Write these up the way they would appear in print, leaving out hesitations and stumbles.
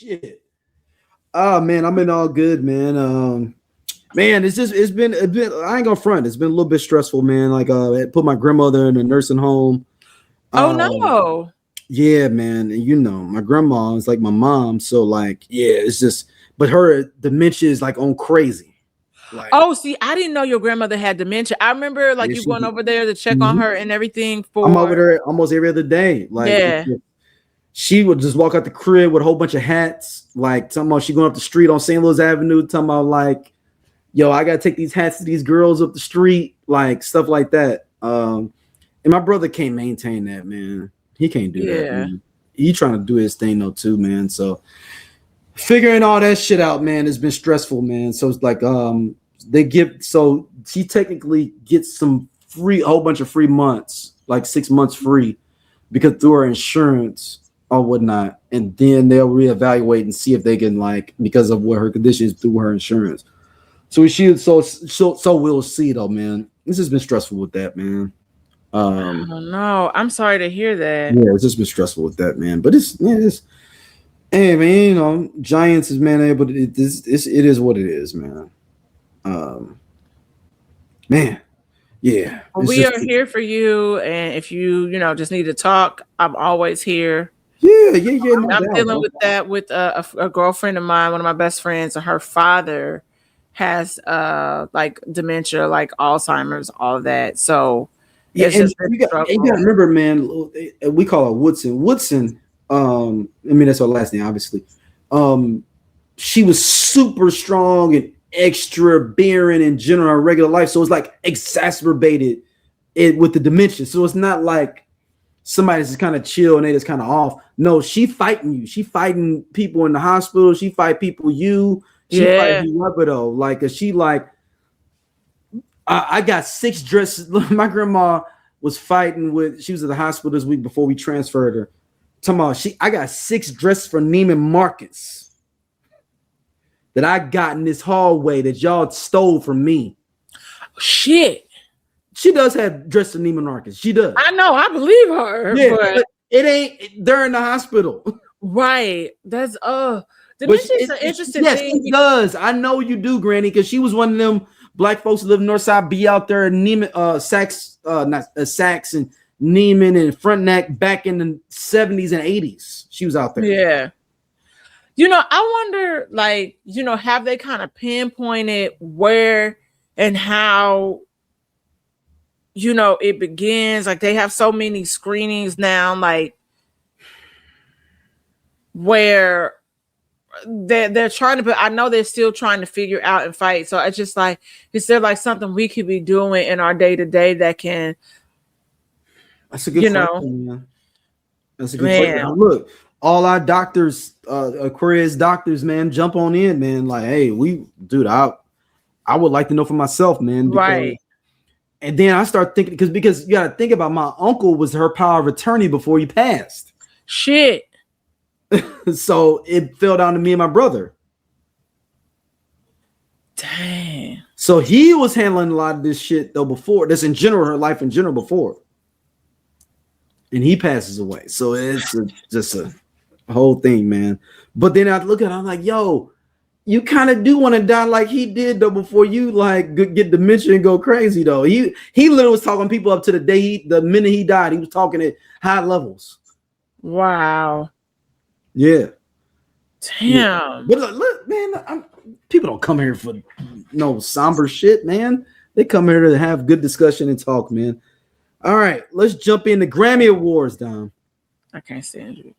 shit. Oh man, I'm in all good, man. Man, it's been I ain't gonna front. It's been a little bit stressful, man. Like I put my grandmother in a nursing home. Oh Um, no. yeah, man. And you know, my grandma is like my mom, so like, yeah, it's just. But her dementia is like on crazy. Like, Oh, see, I didn't know your grandmother had dementia. I remember like yeah, you going she. over there to check on Mhm. her and everything I'm over for there almost every other day. Like, yeah. she would just walk out the crib with a whole bunch of hats, like talking about she going up the street on St. Louis Avenue, talking about like, yo, I gotta take these hats to these girls up the street, like stuff like that. And my brother can't maintain that, man. He can't do that, Yeah. man. He trying to do his thing though too, man. So figuring all that shit out, man, has been stressful, man. So it's like so she technically gets some free a whole bunch of free months, like 6 months free, because through her insurance or whatnot, and then they'll reevaluate and see if they can like because of what her condition is through her insurance. So we'll see though, man. This has been stressful with that, man. I Um, don't know. I'm sorry to hear that. yeah, it's just been stressful with that, man. But it's hey man, you know, Giants is man able to it is what it is, man. Um, man, yeah, it's We just are here for you, and if you just need to talk, I'm always here. yeah, no I'm doubt. dealing with that with a girlfriend of mine, one of my best friends, and her father has like dementia, like Alzheimer's, all of that. So Yeah, it's and just been you a got to struggle. remember, man. We call her Woodson. Woodson. I mean that's her last name, obviously. Um, she was super strong and extra barren in general in regular life, so it's like exacerbated it with the dementia. So it's not like somebody's just kind of chill and they just kind of off. No, she fighting you. She fighting people in the hospital. She fight people. She fight Yeah. whoever though. Like, she like I got 6 dresses. My grandma was fighting with. She was at the hospital this week before we transferred her. Talking about I got 6 dresses from Neiman Marcus that I got in this hallway that y'all stole from me. Shit. She does have dresses from Neiman Marcus. She does. I know. I believe her, Yeah, but but it ain't. They're in the hospital. right. That's But dementia is an interesting yes, thing. it does. I know you do, Granny, because she was one of them black folks who live in Northside, be out there in Neiman, Saks, not Saks and Neiman and Frontenac back in the 70s and 80s. She was out there. Yeah. I wonder, like, have they kind of pinpointed where and how, it begins? Like, they have so many screenings now, like, where they're trying to, but I know they're still trying to figure out and fight. So it's just like, is there like something we could be doing in our day to day that can, That's a good question, man. That's a good question. man, Look, all our doctors, Aquarius doctors, man, jump on in, man. Like, hey, dude, I would like to know for myself, man, because. right? And then I start thinking because you got to think about my uncle was her power of attorney before he passed. Shit. So it fell down to me and my brother. Dang. So he was handling a lot of this shit though before. This in general, her life in general before. And he passes away. So it's just a whole thing, man. But then I look at it, I'm like, yo, you kind of do want to die like he did though before you like get dementia and go crazy though. He literally was talking people up to the minute he died. He was talking at high levels. Wow. Yeah. Damn. Yeah. But look, man, people don't come here for no somber shit, man. They come here to have good discussion and talk, man. All right, let's jump into Grammy Awards, Dom. I can't stand you.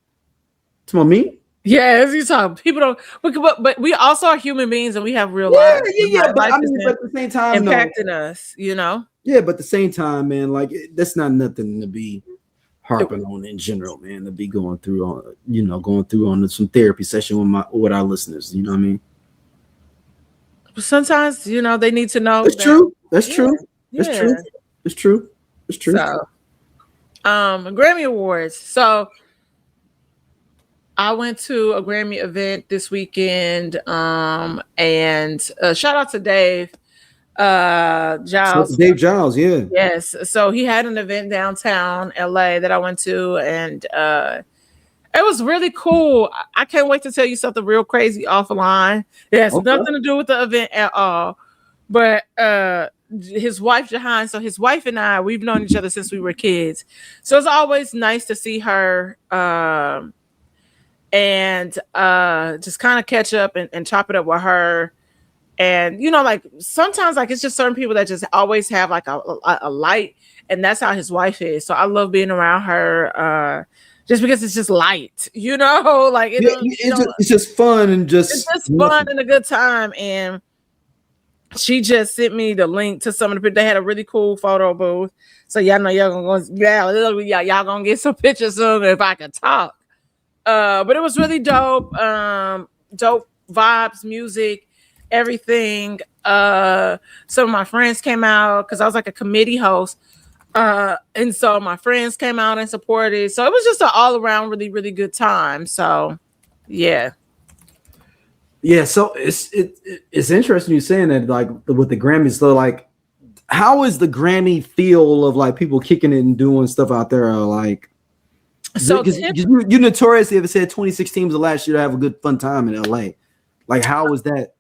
It's my me. Yeah, as you talk, people don't. But we also are human beings, and we have real lives. Yeah. But I mean, but at the same time, impacting us, Yeah, but at the same time, man, like that's not nothing to be harping on in general, man. To be going through on some therapy session with our listeners. You know what I mean? But sometimes, they need to know. That's true. That's true. Yeah. That's true. It's true. It's true. So, Grammy Awards. So, I went to a Grammy event this weekend, and shout out to Dave Giles. Dave Giles, yeah. Yes. So he had an event downtown LA that I went to, and It was really cool. I can't wait to tell you something real crazy offline. It has nothing to do with the event at all. But his wife Jahan, so his wife and I, we've known each other since we were kids. So it's always nice to see her and just kind of catch up and chop it up with her. And like sometimes like it's just certain people that just always have like a light, and that's how his wife is. So I love being around her. Just because it's just light, like it's just fun and it's just fun and a good time. And she just sent me the link to some of the people. They had a really cool photo booth, so y'all know y'all gonna get some pictures soon if I can talk. But it was really dope. Dope vibes, music, everything. Some of my friends came out because I was like a committee host. And so my friends came out and supported. So it was just an all around really, really good time. So yeah. Yeah, so it's interesting you saying that, like with the Grammys. So like, how is the Grammy feel of like people kicking it and doing stuff out there? Like, so you notoriously have said 2016 was the last year to have a good fun time in LA. Like, how was that?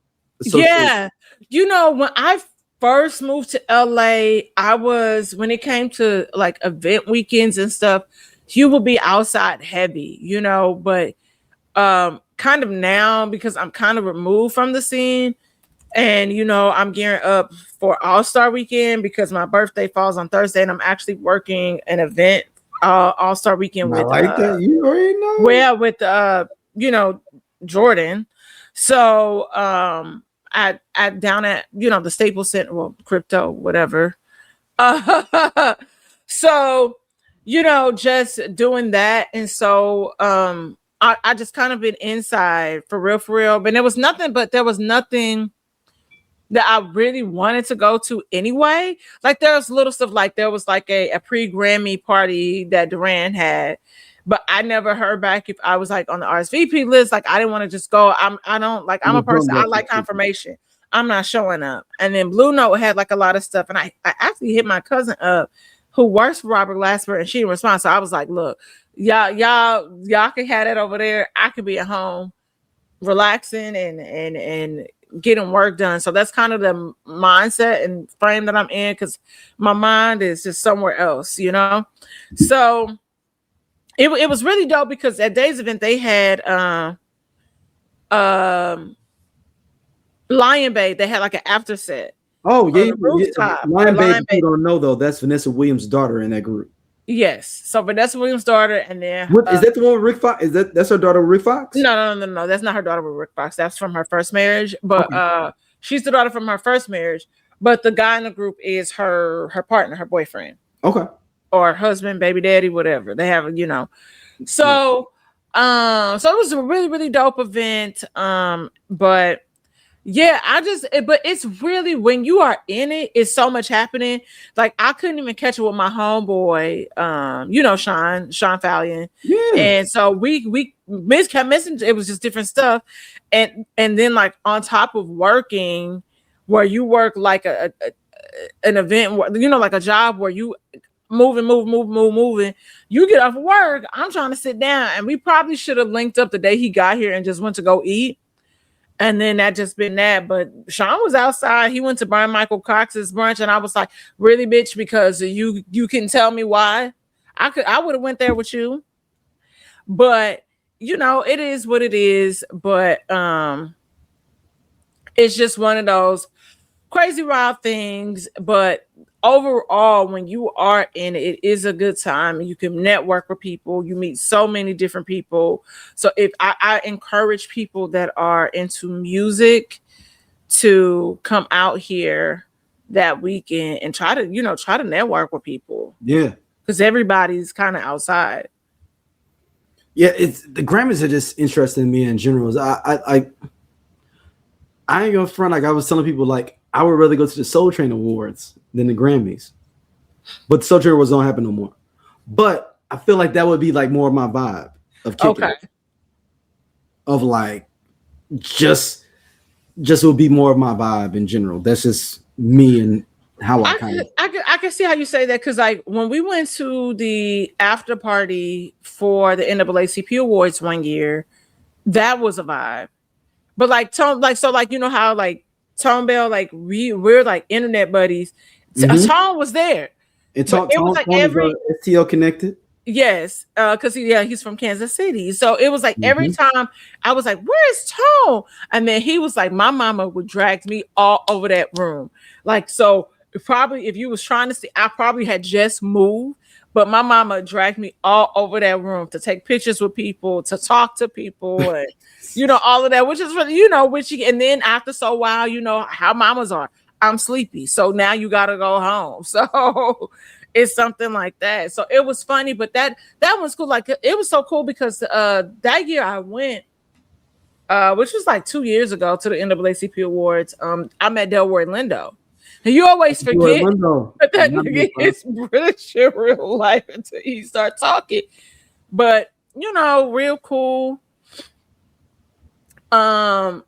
Yeah, when I first moved to LA, when it came to like event weekends and stuff, you will be outside heavy, but kind of now because I'm kind of removed from the scene, and I'm gearing up for All-Star weekend because my birthday falls on Thursday, and I'm actually working an event All-Star weekend with that. You already know. Well, with Jordan. So I down at the Staples Center, well, crypto, whatever. So just doing that, and so I just kind of been inside for real. But there was nothing that I really wanted to go to anyway. Like there was little stuff, like there was like a pre-Grammy party that Duran had, but I never heard back if I was like on the RSVP list. Like I didn't want to just go. I'm a person. I like confirmation. I'm not showing up. And then Blue Note had like a lot of stuff, and I actually hit my cousin up who works for Robert Glasper, and she didn't respond. So I was like, look, y'all can have that over there. I could be at home relaxing and getting work done. So that's kind of the mindset and frame that I'm in, because my mind is just somewhere else, So it was really dope because at Day's event they had Lion Bay. They had like an after set. Oh yeah, Lion Bay. If you don't know though, that's Vanessa Williams' daughter in that group. Yes, so Vanessa Williams' daughter, and then is that the one with Rick Fox? That's her daughter with Rick Fox? No, that's not her daughter with Rick Fox. That's from her first marriage, but she's the daughter from her first marriage. But the guy in the group is her partner, her boyfriend. Okay. Or husband, baby daddy, whatever. They have, So it was a really, really dope event. But yeah, but it's really, when you are in it, it's so much happening. Like I couldn't even catch it with my homeboy, Sean Fallion. Yeah. And so we kept missing. It was just different stuff. And then like on top of working, where you work like an event, like a job where you moving. You get off work, I'm trying to sit down, and we probably should have linked up the day he got here and just went to go eat. And then that just been that. But Sean was outside. He went to Brian Michael Cox's brunch, and I was like, really, bitch, because you can tell me why. I would have went there with you. But it is what it is. But it's just one of those crazy wild things. But overall, when you are in it, it is a good time. You can network with people. You meet so many different people. So if I encourage people that are into music to come out here that weekend and try to network with people. Yeah. Because everybody's kind of outside. Yeah, the Grammys are just interesting to me in general. I ain't gonna front, like I was telling people, like I would rather go to the Soul Train Awards than the Grammys. But the Soul Train Awards don't happen no more. But I feel like that would be like more of my vibe of kicking it. Of like just would be more of my vibe in general. That's just me, and how I kind of. I can see how you say that because like when we went to the after party for the NAACP Awards one year, that was a vibe. But like Tone, like so, like you know how like Tone Bell, like we're like internet buddies. Mm-hmm. Tone was there, And but it was like Tone is every STL connected. yes, because he's from Kansas City, so it was like every Mm-hmm. time I was like, "Where's Tone?" And then he was like, "My mama would drag me all over that room." Like so, probably if you was trying to see, I probably had just moved, but my mama dragged me all over that room to take pictures with people, to talk to people, and all of that, which is really which and then after so while, how mamas are. I'm sleepy, so now you gotta go home. So it's something like that. So it was funny, but that one's cool. Like it was so cool because that year I went, which was like 2 years ago to the NAACP Awards. I met Delroy Lindo. And you always forget that nigga is British in real life until you start talking. But real cool. I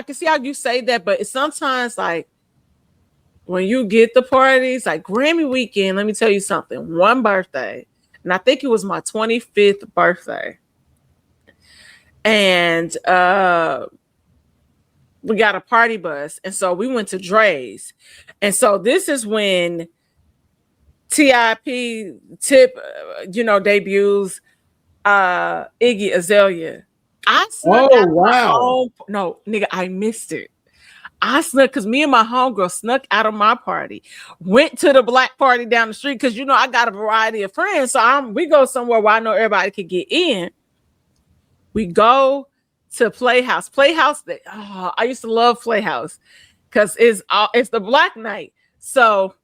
can see how you say that, but it's sometimes like when you get the parties, like Grammy weekend, let me tell you something. One birthday, and I think it was my 25th birthday. And we got a party bus. And so we went to Dre's. And so this is when Tip debuts Iggy Azalea. I snuck out my own. No, nigga, I missed it. I snuck because me and my homegirl snuck out of my party, went to the black party down the street because I got a variety of friends. So we go somewhere where I know everybody could get in. We go to Playhouse. Playhouse, I used to love Playhouse because it's the black night. So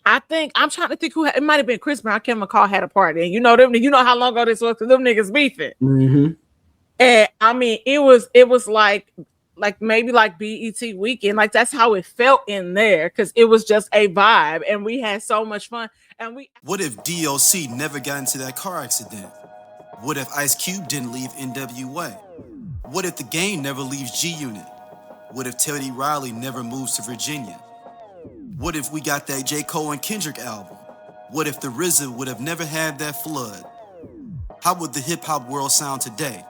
I'm trying to think it might have been Chris Brown. I can't recall had a party. And them, how long ago this was because them niggas beefing. Mm-hmm. And I mean, it was like maybe like BET weekend. Like that's how it felt in there because it was just a vibe and we had so much fun. And what if DOC never got into that car accident? What if Ice Cube didn't leave NWA? What if the Game never leaves G-Unit? What if Teddy Riley never moves to Virginia? What if we got that J. Cole and Kendrick album? What if the RZA would have never had that flood? How would the hip-hop world sound today?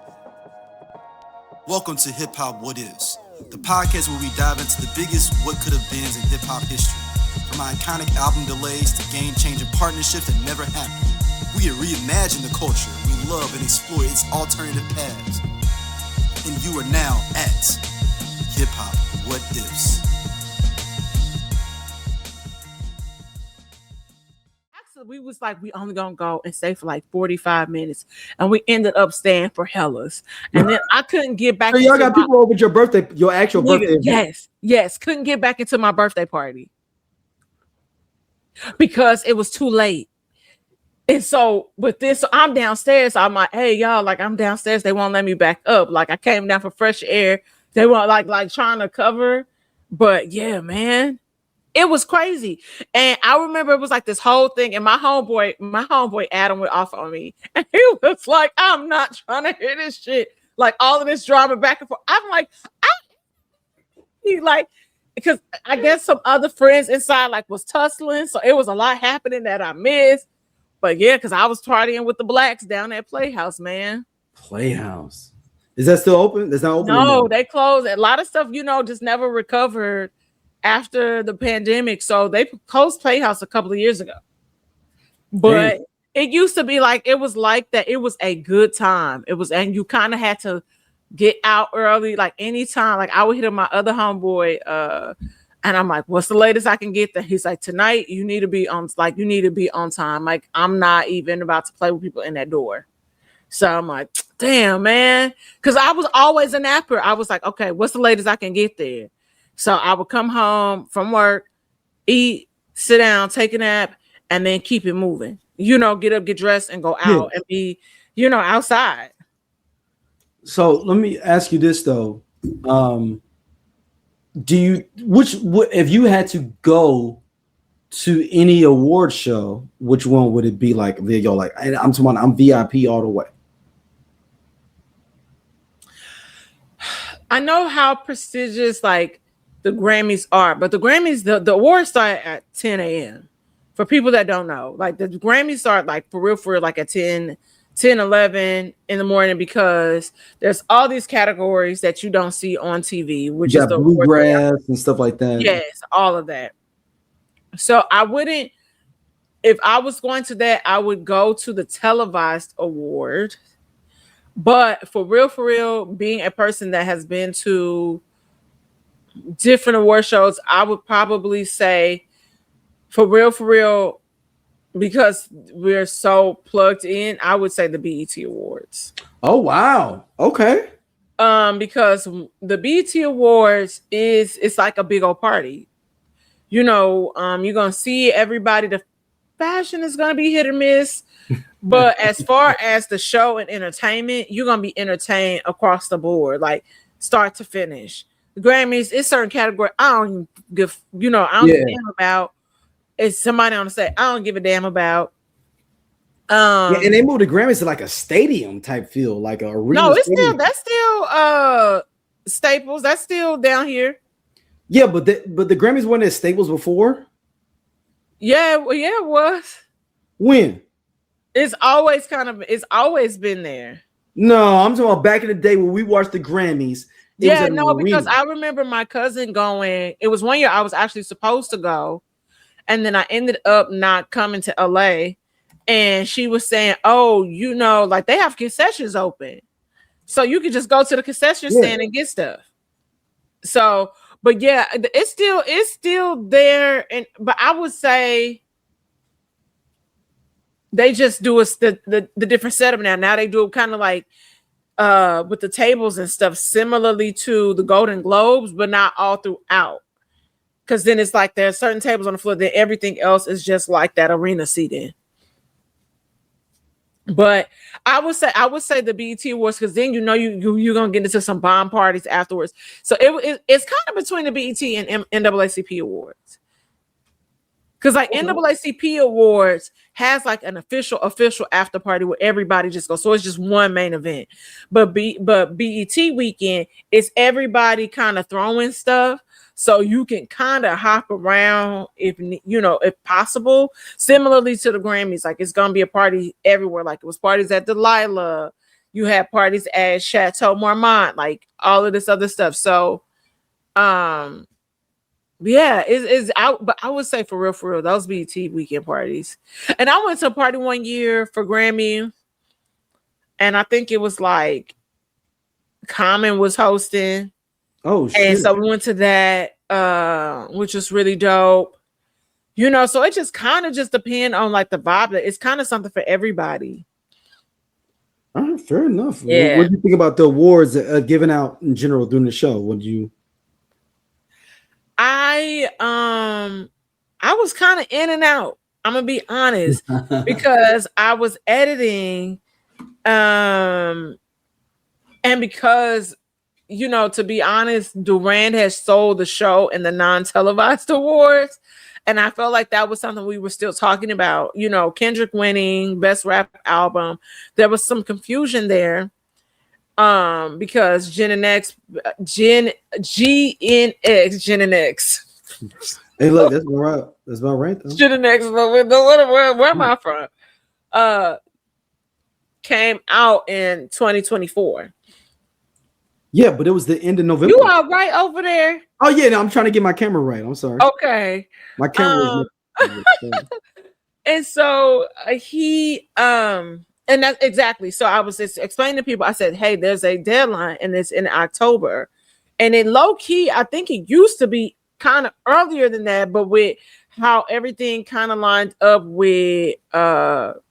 Welcome to Hip Hop What Is, the podcast where we dive into the biggest what could have beens in hip hop history. From iconic album delays to game-changing partnerships that never happened, we reimagine the culture we love and explore its alternative paths. And you are now at Hip Hop What Is. We was like, we only gonna go and stay for like 45 minutes, and we ended up staying for hellas. And then I couldn't get back. So y'all got people over your birthday, your actual birthday. Yes, couldn't get back into my birthday party because it was too late. And so with this, so I'm downstairs. I'm like, hey y'all, like I'm downstairs. They won't let me back up. Like I came down for fresh air. They weren't like trying to cover, but yeah, man. It was crazy. And I remember it was like this whole thing. And my homeboy Adam went off on me. And he was like, I'm not trying to hear this shit. Like all of this drama back and forth. I'm like, because I guess some other friends inside like was tussling. So it was a lot happening that I missed. But yeah, because I was partying with the blacks down at Playhouse, man. Playhouse. Is that still open? That's not open. No, they closed. A lot of stuff, just never recovered after the pandemic. So they closed Playhouse a couple of years ago. But it used to be like, it was like that. It was a good time. It was, and you kind of had to get out early, like anytime. Like I would hit up my other homeboy, and I'm like, what's the latest I can get there? He's like, tonight you need to be on time. Like I'm not even about to play with people in that door. So I'm like, damn, man. Because I was always a napper. I was like, okay, what's the latest I can get there? So I would come home from work, eat, sit down, take a nap, and then keep it moving. Get up, get dressed, and go out and be, outside. So let me ask you this though. If you had to go to any award show, which one would it be like? Yo, like I'm VIP all the way. I know how prestigious like the Grammys are. But the Grammys, the awards start at 10 a.m. For people that don't know, like the Grammys start like for real, like at 11 in the morning, because there's all these categories that you don't see on TV, which You is got the awards. bluegrass and stuff like that. Yes, all of that. So I wouldn't, if I was going to that, I would go to the televised award. But for real, being a person that has been to different award shows, I would probably say for real, because we're so plugged in, I would say the BET Awards. Oh wow. Okay. Because the BET Awards it's like a big old party. You know, you're gonna see everybody. The fashion is gonna be hit or miss. But as far as the show and entertainment, you're gonna be entertained across the board, like start to finish. The Grammys, it's certain category I don't even give, I don't give a damn about. It's somebody on the stage I don't give a damn about. Yeah, and they moved the Grammys to like a stadium type feel, like a arena. No, that's still Staples. That's still down here. Yeah, but the Grammys weren't at Staples before. Yeah, well, yeah, it was. When? It's always been there. No, I'm talking about back in the day when we watched the Grammys. Yeah, no, because I remember my cousin going. It was one year I was actually supposed to go, and then I ended up not coming to LA. And she was saying, "Oh, like they have concessions open, so you could just go to the concession stand and get stuff." So, but yeah, it's still there, but I would say they just do the different setup now. Now they do it kind of like with the tables and stuff, similarly to the Golden Globes, but not all throughout. Because then it's like there's certain tables on the floor, then everything else is just like that arena seating. But I would say the BET Awards, because then you're gonna get into some bomb parties afterwards. So it's kind of between the BET and NAACP Awards. Because like NAACP Awards has like an official after party where everybody just goes. So it's just one main event. But BET weekend is everybody kind of throwing stuff. So you can kind of hop around if possible. Similarly to the Grammys, like it's gonna be a party everywhere. Like it was parties at Delilah, you had parties at Chateau Marmont, like all of this other stuff. So, yeah, it's out. But I would say for real, those BET weekend parties. And I went to a party one year for Grammy, and I think it was like Common was hosting. Oh, shit. And so we went to that, which was really dope. So it just kind of just depends on like the vibe. It's kind of something for everybody. All right, fair enough. Yeah. What do you think about the awards given out in general during the show? What do you? I was kind of in and out. I'm gonna be honest, because I was editing, and because to be honest, Durand has sold the show in the non-televised awards. And I felt like that was something we were still talking about. Kendrick winning Best Rap Album. There was some confusion there. Because Gen and X. Hey, look, that's about right though. Gen and X, where am I from? Came out in 2024. Yeah, but it was the end of November. You are right over there. Oh yeah, no, I'm trying to get my camera right. I'm sorry. Okay. My camera was and so he and that's exactly. So I was just explaining to people, I said, hey, there's a deadline and it's in October. And in low key, I think it used to be kind of earlier than that, but with how everything kind of lined up with the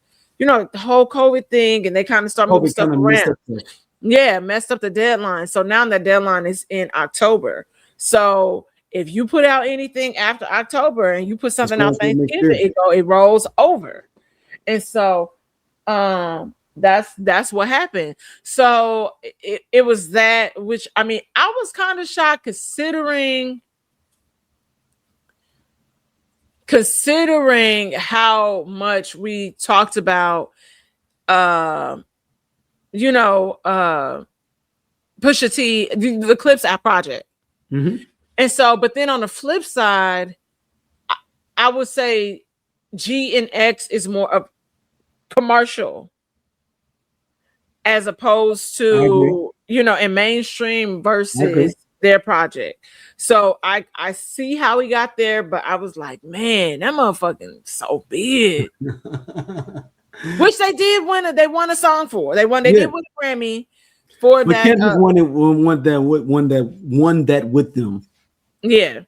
whole COVID thing, and they kind of started moving stuff around. Yeah, messed up the deadline. So now that deadline is in October. So if you put out anything after October and you put something out Thanksgiving, it rolls over. And so that's what happened. So it was that, which I mean, I was kind of shocked considering how much we talked about Pusha T, the Clips App project. Mm-hmm. And so, but then on the flip side, I would say G and X is more of commercial as opposed to, you know, in mainstream versus their project. So I see how he got there, but I was like, man, that motherfucking so big. Which they did win. They won a song for. They did win a Grammy for but that. Kendrick won that with them. Yeah.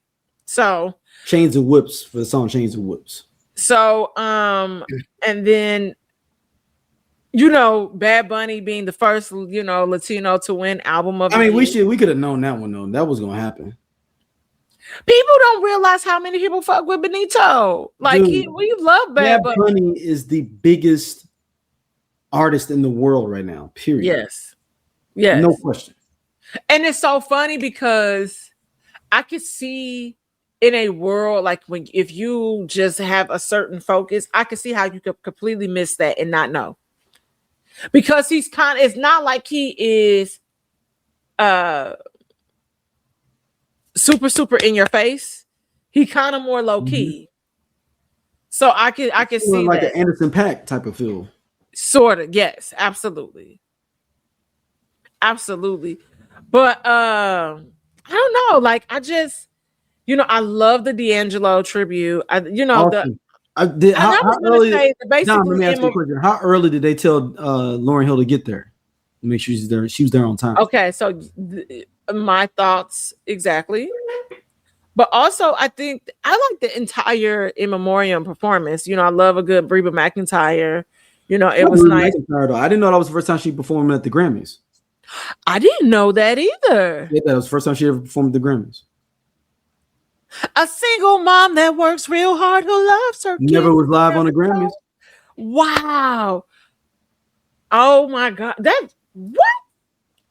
So Chains of Whips for the song Chains of Whips. So and then, you know, Bad Bunny being the first, you know, Latino to win album of the year. We could have known that one though. That was gonna happen. People don't realize how many people fuck with Benito. Like, we love Bad Bunny is the biggest artist in the world right now. Period. Yes. No question. And it's so funny because I could see in a world like if you just have a certain focus, I could see how you could completely miss that and not know. Because it's not like he is super in your face. He kind of more low key. So I can see like that. An Anderson .Paak type of feel. Sort of, yes, absolutely. But I don't know. Like I just, you know, I love the D'Angelo tribute. How early? John, let me ask you a question. How early did they tell Lauryn Hill to get there? Make sure she's there. She was there on time. Okay, so my thoughts exactly. But also, I think I like the entire In Memoriam performance. You know, I love a good Reba McEntire. You know, it was nice. I didn't know that was the first time she performed at the Grammys. I didn't know that either. Yeah, that was the first time she ever performed at the Grammys. A single mom that works real hard who loves her kids. Never was live on the Grammys. Wow. Oh my God. What?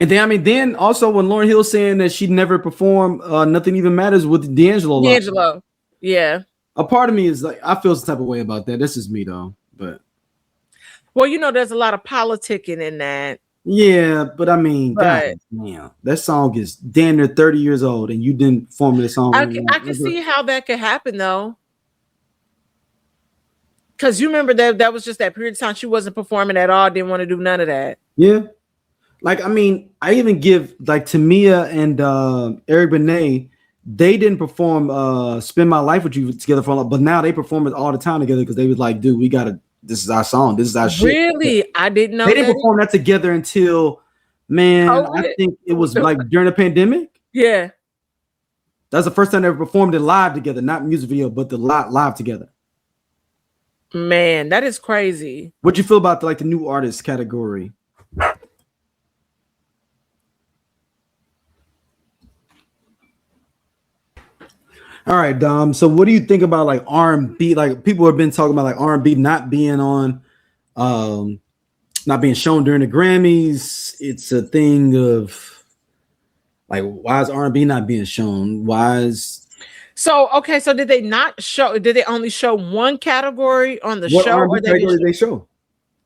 And then also when Lauryn Hill saying that she'd never performed Nothing Even Matters with D'Angelo. Yeah. A part of me is like, I feel some type of way about that. This is me though. But well, you know, there's a lot of politicking in that. Yeah, but I mean, God, man, that song is damn near 30 years old, and you didn't perform the song. I can see how that could happen though, because you remember that was just that period of time she wasn't performing at all, didn't want to do none of that. Yeah, like I mean, I even give like Tamia and Eric Benet, they didn't perform "Spend My Life with You" together for a lot, but now they perform it all the time together because they was like, dude, we gotta. This is our song. This is our shit. Really? I didn't know they didn't perform that together until, man, I think it was like during the pandemic. Yeah. That's the first time they ever performed it live together, not music video, but the live together. Man, that is crazy. What'd you feel about the new artist category? All right, Dom. So what do you think about like R&B? Like people have been talking about like R&B not being on, not being shown during the Grammys. It's a thing of like, why is R&B not being shown? So did they not show? Did they only show one category on the what show? R&B category did they show?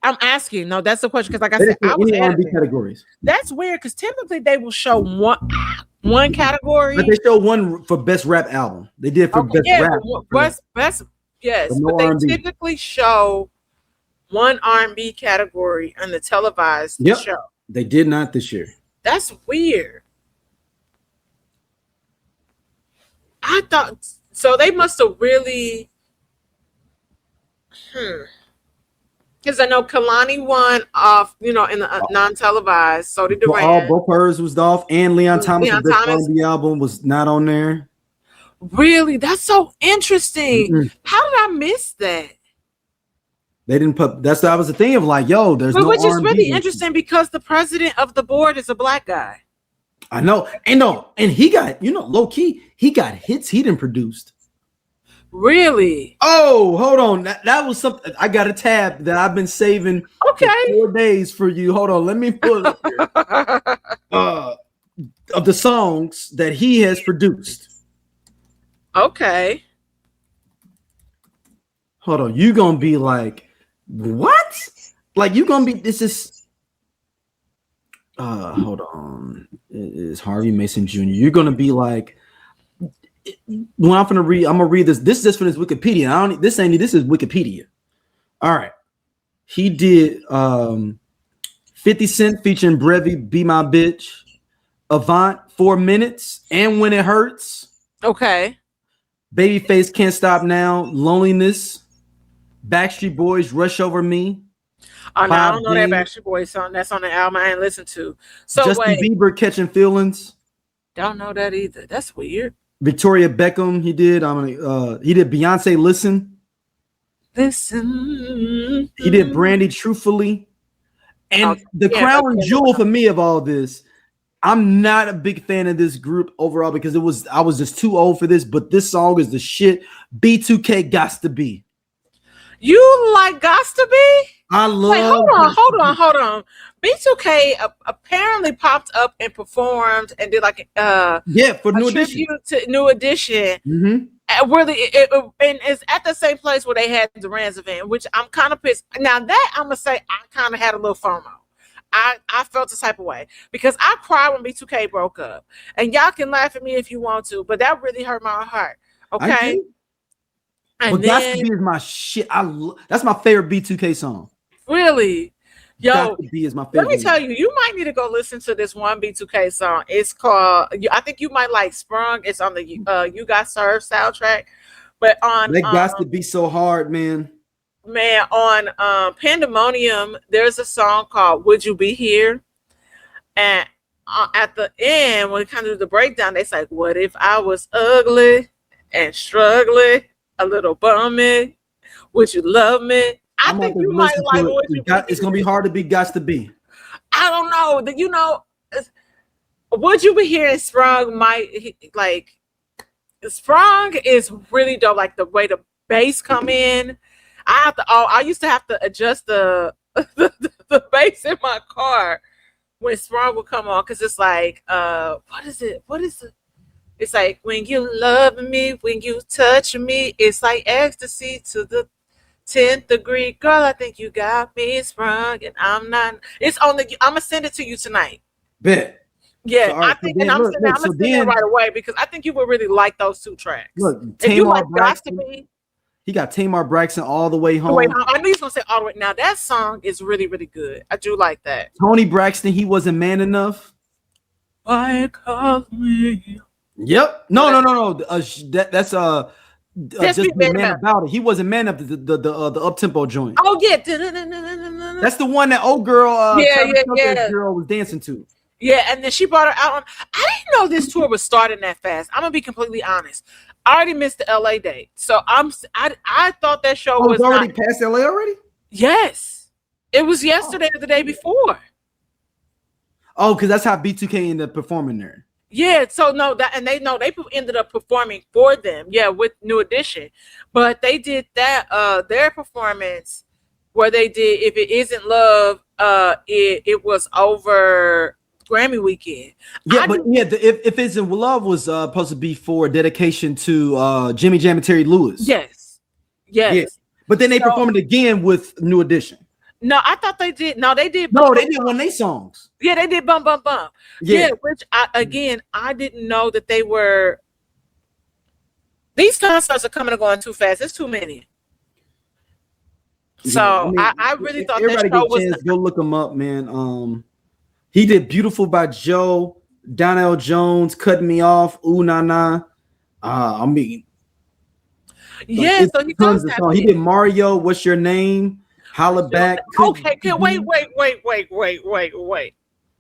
I'm asking. No, that's the question because like I said, I was R&B categories. That's weird because typically they will show one category. But they show one for best rap album. They did for best rap. Best yes, but they typically show one R&B category on the televised show. They did not this year. That's weird. I thought so. They must have really. Because I know Kalani won off, in the non-televised. So did Durant. Both hers was off, and Leon Thomas' best R&B album was not on there. Really? That's so interesting. Mm-hmm. How did I miss that? They didn't put. That was the thing of like, yo, there's no. Which is really interesting because the president of the board is a black guy. I know, and he got, low key, he got hits he didn't produce. Really? Oh, hold on. That was something. I got a tab that I've been saving. Okay. For 4 days for you. Hold on. Let me pull it here. Of the songs that he has produced. Okay. Hold on. You gonna be like, what? Like you gonna be? This is. Hold on. It is Harvey Mason Jr. You're gonna be like, when I'm gonna read this. This is from his Wikipedia. This is Wikipedia. All right. He did 50 Cent featuring Brevi, Be My Bitch, Avant, 4 Minutes, and When It Hurts. Okay. Babyface, Can't Stop Now, Loneliness, Backstreet Boys, Rush Over Me. Oh, no, I don't know that Backstreet Boys song. That's on the album I ain't listened to. So Justin Bieber, Catching Feelings. Don't know that either. That's weird. Victoria Beckham, he did Beyonce, Listen. Listen. He did Brandy, Truthfully. And the crown jewel for me of all this, I'm not a big fan of this group overall because I was just too old for this, but this song is the shit. B2K Gots to Be. You like Gots to Be? I love. Wait, hold on. B2K apparently popped up and performed and did like for New Edition. To New Edition. Mm-hmm. And it's at the same place where they had Duran's event, which I'm kind of pissed. Now that I'm gonna say, I kind of had a little FOMO. I felt the type of way because I cried when B2K broke up, and y'all can laugh at me if you want to, but that really hurt my heart. Okay. And Gots to Be is my shit. That's my favorite B2K song. Really? Yo, Gots to Be is my favorite. Let me tell you, you might need to go listen to this one B2K song. It's called, I think you might like Sprung. It's on the You Got Served soundtrack. But on that Gots to Be so hard, man. Man, on Pandemonium, there's a song called Would You Be Here? And at the end, when it comes to the breakdown, they say, what if I was ugly and struggling, a little bummy? Would you love me? I think you might like it's gonna be hard to beat Gots to Be. I don't know. You know, Would You Be Here and Sprung Sprung is really dope. Like the way the bass come in. I used to have to adjust the bass in my car when Sprung would come on because it's like what is it? It's like when you love me, when you touch me, it's like ecstasy to the 10th degree. Girl, I think you got me sprung, and I'm not. It's on the. I'm gonna send it to you tonight. Bet. Yeah, so, I think, and I'm gonna send it right away because I think you would really like those two tracks. Look, if you like Gots to Be. He got Tamar Braxton All the Way Home. I knew he was gonna say All the Way. Now that song is really, really good. I do like that. Tony Braxton, He Wasn't Man Enough. Why call me? Yep. No. That's just be man about it. He wasn't man up the up tempo joint. Oh yeah. That's the one that old girl girl was dancing to. Yeah, and then she brought her out on. I didn't know this tour was starting that fast. I'm gonna be completely honest. I already missed the LA date, so I thought that show was already past LA already. Yes, it was yesterday or the day before. Oh, because that's how B2K ended up performing there. Yeah, so they ended up performing for them. Yeah, with New Edition, but they did that their performance where they did If It Isn't Love. It was over Grammy weekend. Yeah, If It's in Love was supposed to be for dedication to Jimmy Jam and Terry Lewis. Yes. Yeah. But then they performed it again with New Edition. No, I thought they did. No, they did. No, they did one of their songs. Yeah, they did Bum Bum Bum. Yeah, which I didn't know that they were. These concerts are coming and going too fast. It's too many. So I really thought that show was. Go look him up, man. He did Beautiful by Joe, Donnell Jones, Cutting Me Off, Ooh Na Na. So he does have. He did Mario, What's Your Name? Holla Back. Okay, wait.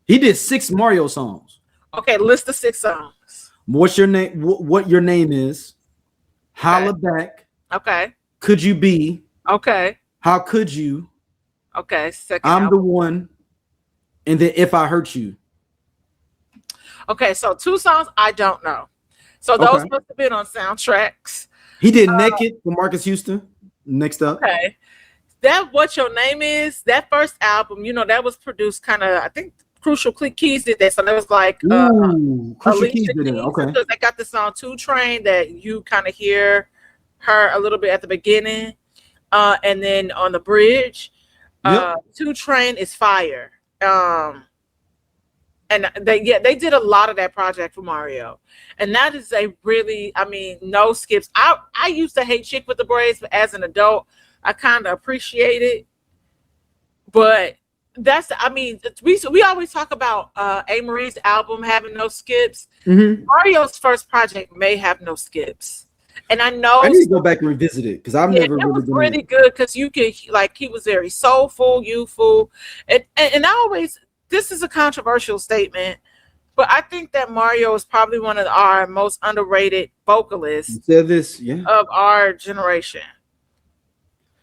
He did 6 Mario songs. Okay, list the 6 songs. What's Your Name? What Your Name Is? Holla Back. Okay. Could You Be? Okay. How Could You? Okay. Second. I'm the One. And then If I Hurt You. Okay, so 2 songs I don't know. So those must have been on soundtracks. He did Naked for Marcus Houston. Next up. Okay. That What Your Name Is, that first album, that was produced kind of, I think Crucial Keys did that. So that was like Crucial Keys did it. Okay. So they got the song 2 Train that you kind of hear her a little bit at the beginning. And then on the bridge, 2 Train is fire. And they did a lot of that project for Mario, and that is a really, I mean, no skips. I used to hate Chick with the Braids, but as an adult, I kind of appreciate it. But that's, I mean, we always talk about A. Marie's album having no skips. Mm-hmm. Mario's first project may have no skips, and I know I need to go back and revisit it because I've never it really was been really good because you could, like, he was very soulful, youthful, and I always, this is a controversial statement, but I think that Mario is probably one of our most underrated vocalists said this, yeah, of our generation.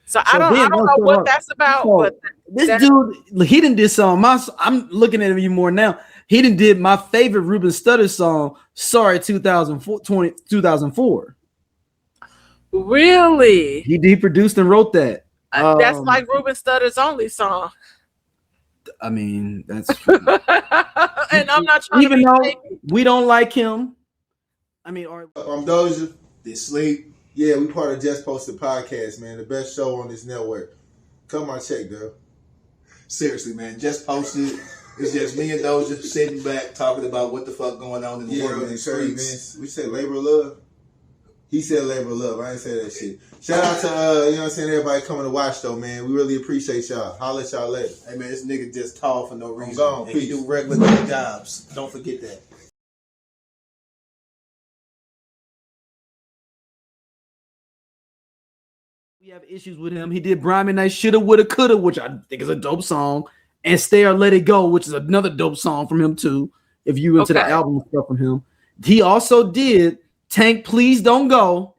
So I don't know what that's about, so but this dude, he didn't did some. I'm looking at him more now. He didn't did my favorite Ruben Studdard song, Sorry 2004. Really? He produced and wrote that. That's like Ruben Studdard's only song. I mean, that's and I'm not trying even to though we don't like him. I mean, Doja, they sleep. Yeah, we part of Just Posted Podcast, man. The best show on this network. Come on, check, girl. Seriously, man. Just Posted. It's just me and Doja sitting back talking about what the fuck going on in the world and the streets. We said labor of love. He said labor of love. I ain't say that shit. Shout out to you know what I'm saying, everybody coming to watch though, man. We really appreciate y'all. Holla at y'all later. Hey man, this nigga just tall for no reason. I'm gone. And he do regular jobs. Don't forget that. we have issues with him. He did Brian McKnight Shoulda, Woulda, Coulda, which I think is a dope song, and Stay or Let It Go, which is another dope song from him too. If you into the album stuff from him, he also did Tank, Please Don't Go.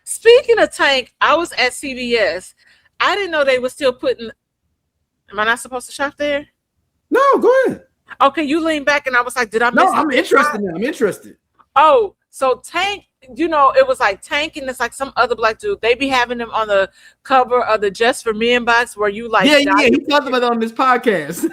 Speaking of Tank, I was at CVS. I didn't know they were still putting. Am I not supposed to shop there? No, go ahead. Okay, you lean back, and I was like, "Did I miss?" No, I'm interested. I'm interested. Oh, so Tank, you know, it was like Tank, and it's like some other black dude. They be having them on the cover of the Just for Men box, where you like, yeah, he talked about that on this podcast.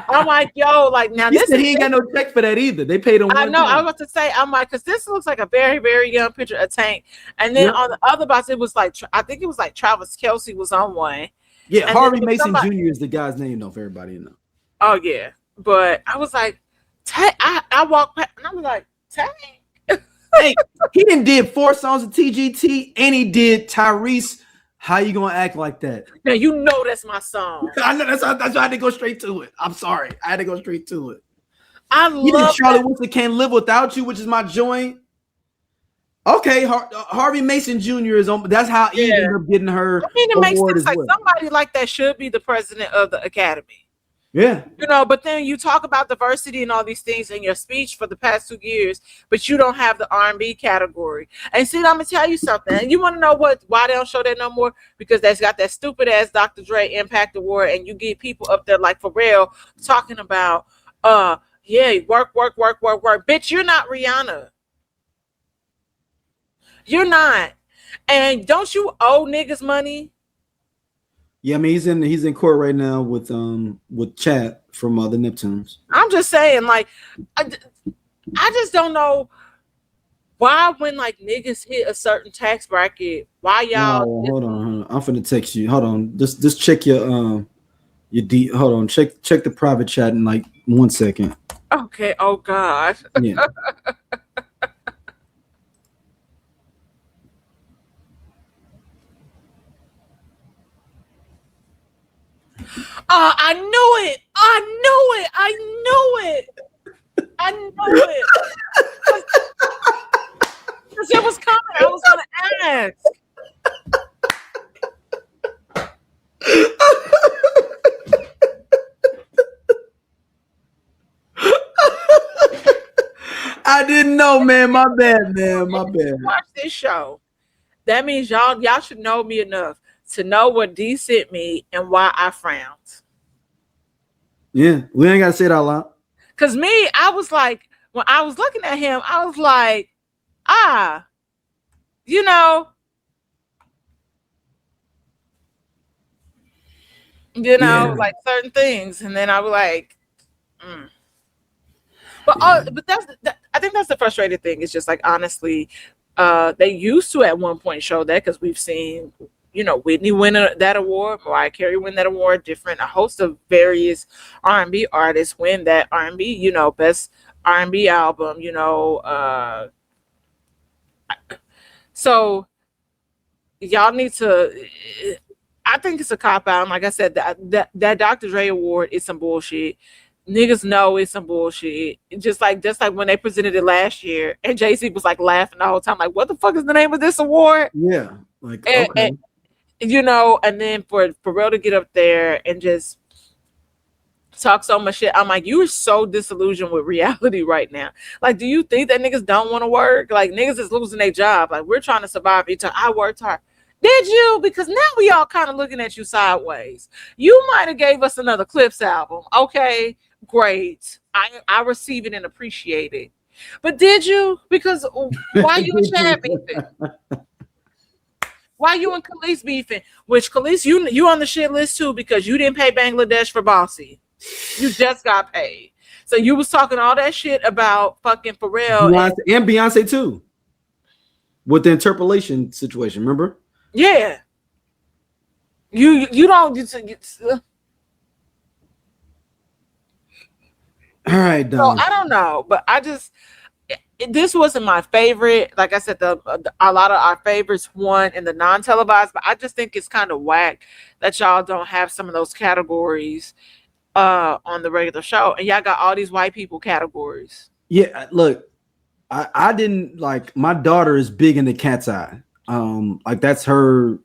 I'm like, yo, like now he this said he ain't got no check for that either. They paid him. I know. I was about to say, I'm like, because this looks like a very, very young picture of Tank, and then on the other box, it was like, I think it was like Travis Kelce was on one. Yeah, and Harvey Mason Jr. is the guy's name, though, for everybody to know. Oh yeah, but I was like, Tank. I walked past, and I was like, Tank. Hey, he did 4 songs of TGT, and he did Tyrese. How you gonna act like that? Now you know that's my song. I know that's why I had to go straight to it. I'm sorry, I had to go straight to it. He did Charlie Wilson Can't Live Without You, which is my joint. Okay, Harvey Mason Jr. is on. That's how he ended up getting her. I mean, it makes sense. Like well. somebody like that should be the president of the Academy. Yeah, you know, but then you talk about diversity and all these things in your speech for the past 2 years, but you don't have the R&B category. And see, I'm gonna tell you something. And you want to know why they don't show that no more? Because that's got that stupid ass Dr. Dre Impact Award, and you get people up there like Pharrell talking about, yeah, work. Bitch, you're not Rihanna. You're not. And don't you owe niggas money? Yeah, I mean he's in court right now with Chad from the Neptunes. I'm just saying, like, I just don't know why when like niggas hit a certain tax bracket, why y'all? No, hold on, I'm finna text you. Hold on, just check your hold on, check the private chat in like 1 second. Okay. Oh God. Yeah. I knew it. Because it was coming. I was going to ask. I didn't know, man. My bad, man. My bad. Watch this show. That means y'all should know me enough to know what D sent me and why I frowned. Yeah, we ain't gotta say it out loud. Cause me, I was like, when I was looking at him, I was like, you know, like certain things, and then I was like, But I think that's the frustrating thing. It's just like honestly, they used to at one point show that because we've seen Whitney win that award, Mariah Carey win that award, a host of various R&B artists win that R&B, best R&B album, so y'all need to. I think it's a cop out. Like I said, that Dr. Dre award is some bullshit. Niggas know it's some bullshit. Just like when they presented it last year, and Jay-Z was like laughing the whole time, like, "What the fuck is the name of this award?" Yeah, like okay. And then for Pharrell to get up there and just talk so much shit, I'm like, you are so disillusioned with reality right now. Like, do you think that niggas don't want to work? Like, niggas is losing their job. Like, we're trying to survive. I worked hard. Did you? Because now we all kind of looking at you sideways. You might have gave us another Clips album. Okay, great. I receive it and appreciate it. But did you? Because why you and Chad beefing? Why you and Khalees beefing? Which Khalees, you on the shit list too because you didn't pay Bangladesh for Bossy. You just got paid. So you was talking all that shit about fucking Pharrell and Beyonce too. With the interpolation situation, remember? Yeah. You don't. All right, Don. So I don't know, but this wasn't my favorite. Like I said, a lot of our favorites won in the non-televised, but I just think it's kind of whack that y'all don't have some of those categories on the regular show, and y'all got all these white people categories. Yeah, look, I didn't like. My daughter is big into Cat's Eye. Like that's her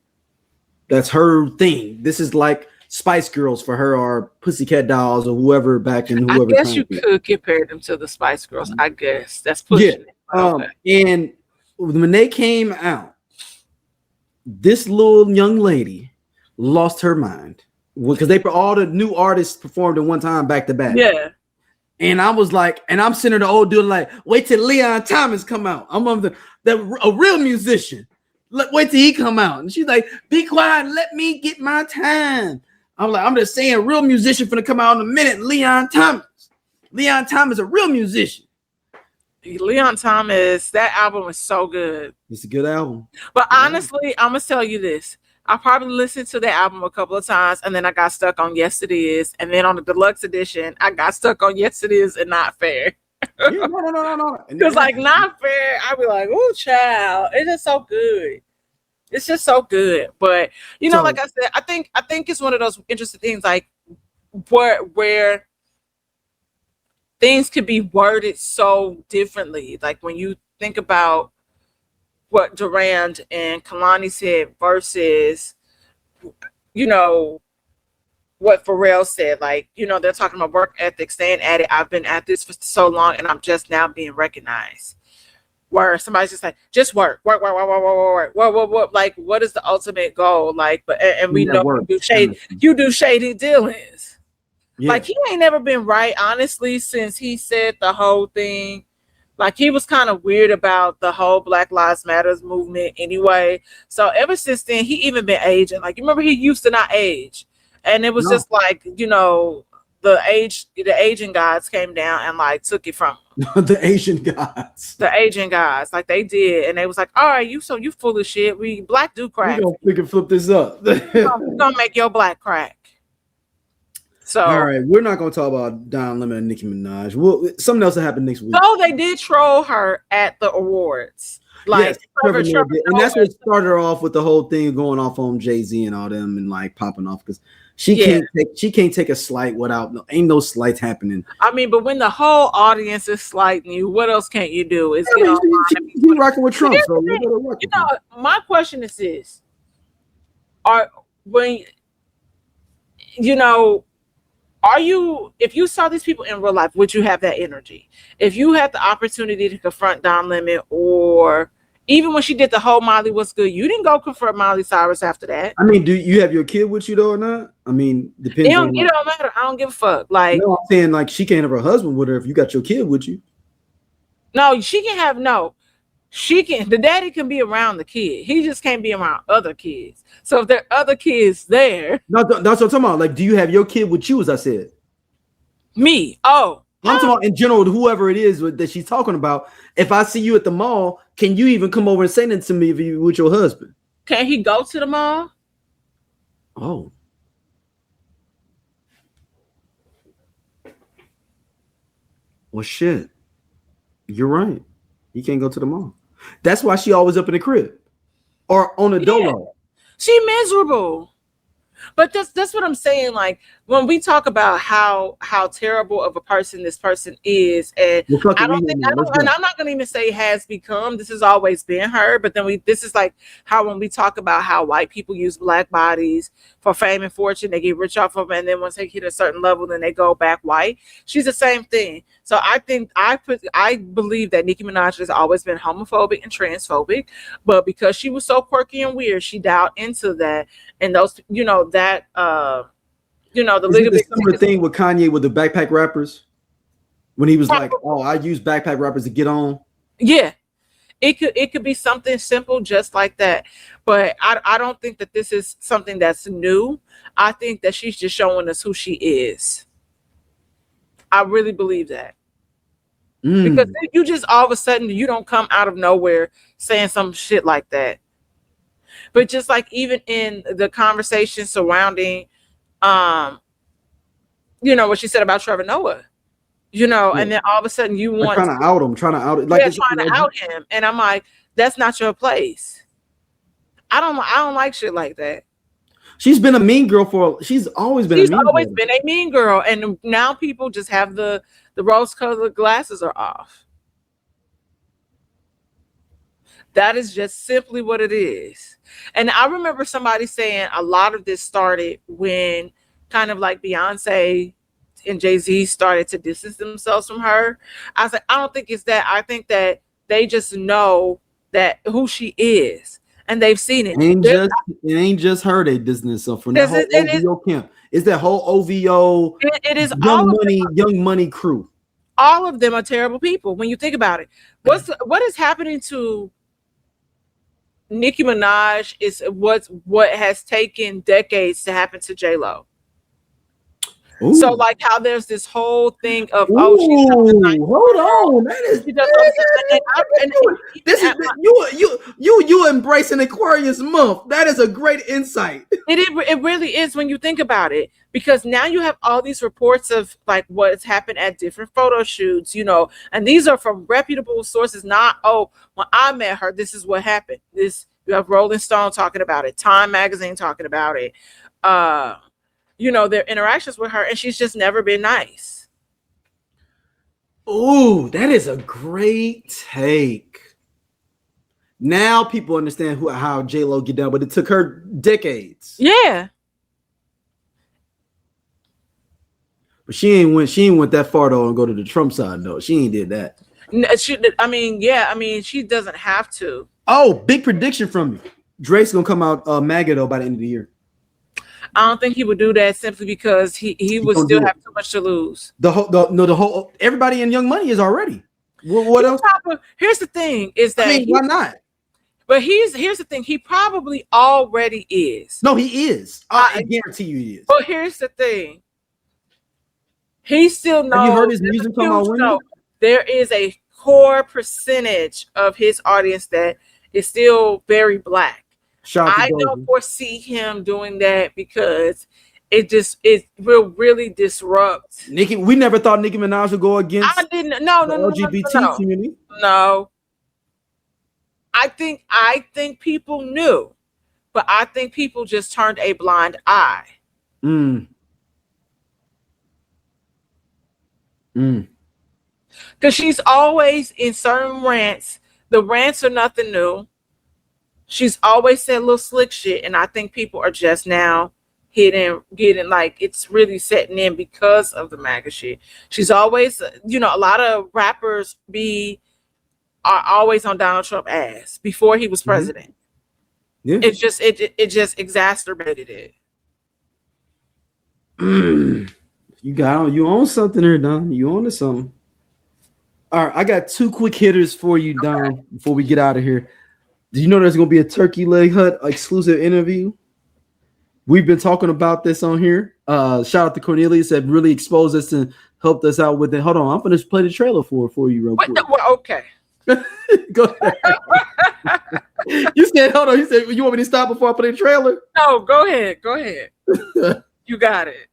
thing. This is like Spice Girls for her, or Pussycat Dolls, or whoever back in whoever. I guess you could compare them to the Spice Girls. I guess that's pushing it. Okay. And when they came out, this little young lady lost her mind because all the new artists performed at one time back to back. Yeah. And I was like, and I'm sitting there, the old dude, like, wait till Leon Thomas come out. I'm on a real musician. Wait till he come out. And she's like, be quiet, let me get my time. I'm like, I'm just saying, real musician finna come out in a minute. Leon Thomas. Leon Thomas, a real musician. Leon Thomas, that album was so good. It's a good album. But honestly, I'm gonna tell you this. I probably listened to the album a couple of times, and then I got stuck on Yes It Is, and then on the deluxe edition, I got stuck on Yes It Is and Not Fair. Yeah, no. Because like Not Fair, I'd be like, oh child, it's just so good. It's just so good. But like I said, I think it's one of those interesting things, like where things could be worded so differently. Like when you think about what Durand and Kalani said versus, what Pharrell said. Like, they're talking about work ethic, staying at it. I've been at this for so long and I'm just now being recognized. Where somebody's just like, just work. Like, what is the ultimate goal? Like, and we know you do shady dealings. Yeah. Like, he ain't never been right, honestly, since he said the whole thing. Like, he was kind of weird about the whole Black Lives Matters movement anyway. So ever since then, he even been aging. Like, you remember he used to not age. And it was just like, the Asian gods came down and like took it from him. The Asian gods, like they did. And they was like, all right, you full of shit. We black do crack. We can flip this up. We're gonna make your black crack. So all right, we're not gonna talk about Don Lemon and Nicki Minaj. Something else will happen next week. So they did troll her at the awards. Like, yes, Trevor and that's what started her off with the whole thing going off on Jay-Z and all them and like popping off because she can't take a slight without ain't no slights happening. I mean, but when the whole audience is slighting you, what else can't you do? Is you rocking with Trump. So my question is this: if you saw these people in real life, would you have that energy? If you had the opportunity to confront Don Lemon, or even when she did the whole Molly What's Good, you didn't go confront Miley Cyrus after that. I mean, do you have your kid with you though or not? I mean, depends. It don't matter. I don't give a fuck. Like, no, I'm saying like she can't have her husband with her if you got your kid with you. No, she can have She can. The daddy can be around the kid. He just can't be around other kids. So if there are other kids there, that's what I'm talking about. Like, do you have your kid with you? As I said, me. Oh, I'm talking about in general. Whoever it is that she's talking about. If I see you at the mall, can you even come over and say that to me if you with your husband? Can he go to the mall? Oh. Well, shit. You're right. You can't go to the mall. That's why she always up in the crib or on a dolo. She miserable. But that's what I'm saying. Like when we talk about how terrible of a person this person is, and I don't think and I'm not gonna even say has become. This has always been her. But then this is like how when we talk about how white people use black bodies for fame and fortune, they get rich off of them, and then once they hit a certain level, then they go back white. She's the same thing. So I think I believe that Nicki Minaj has always been homophobic and transphobic, but because she was so quirky and weird, she dialed into that. And those, the similar thing with Kanye with the backpack rappers when he was like, "Oh, I use backpack rappers to get on." Yeah, it could be something simple just like that. But I don't think that this is something that's new. I think that she's just showing us who she is. I really believe that. Because you just all of a sudden you don't come out of nowhere saying some shit like that. But just like even in the conversation surrounding, what she said about Trevor Noah, and then all of a sudden you want trying to out him, trying to out him, and I'm like, that's not your place. I don't like shit like that. She's been a mean girl she's always been a mean girl, and now people just have the rose-colored glasses are off. That is just simply what it is. And I remember somebody saying a lot of this started when kind of like Beyonce and Jay-Z started to distance themselves from her. I was like, I don't think it's that. I think that they just know that who she is and they've seen it. It ain't just her they distance themselves from. That whole OVO camp. It's that whole OVO it is young money crew. All of them are terrible people when you think about it. What is happening to Nicki Minaj is what has taken decades to happen to J-Lo. Ooh. So like how there's this whole thing of hold on, that is this is you embracing Aquarius month. That is a great insight. It really is when you think about it, because now you have all these reports of like what's happened at different photo shoots, and these are from reputable sources. Not when I met her, this is what happened. You have Rolling Stone talking about it, Time Magazine talking about it. Their interactions with her, and she's just never been nice. Ooh, that is a great take. Now people understand how J-Lo get down, but it took her decades. Yeah. But she ain't went that far though and go to the Trump side though. She ain't did that. She doesn't have to. Oh, big prediction from you. Drake's gonna come out MAGA though by the end of the year. I don't think he would do that simply because he would still have too much to lose. The whole everybody in Young Money is already. What else? Here's the thing: is that why not? But here's the thing: he probably already is. No, he is. I guarantee you he is. But here's the thing: he still knows. Have you heard his music come out? There is a core percentage of his audience that is still very black. I don't foresee him doing that because it will really disrupt. Nicki, we never thought Nicki Minaj would go against. I didn't. No, LGBT community. No, I think people knew, but I think people just turned a blind eye. Because she's always in certain rants. The rants are nothing new. She's always said little slick shit, and I think people are just now getting like it's really setting in because of the MAGA shit. She's always, a lot of rappers are always on Donald Trump ass before he was president. Yeah, it just exacerbated it. You own something here, Don. You own something. All right, I got two quick hitters for you, Don, before we get out of here. Do you know there's going to be a Turkey Leg Hut exclusive interview? We've been talking about this on here. Shout out to Cornelius that really exposed us and helped us out with it. Hold on, I'm going to play the trailer for you real quick. Okay. Go ahead. You said, hold on. You said, you want me to stop before I put in the trailer? No, go ahead. Go ahead. You got it.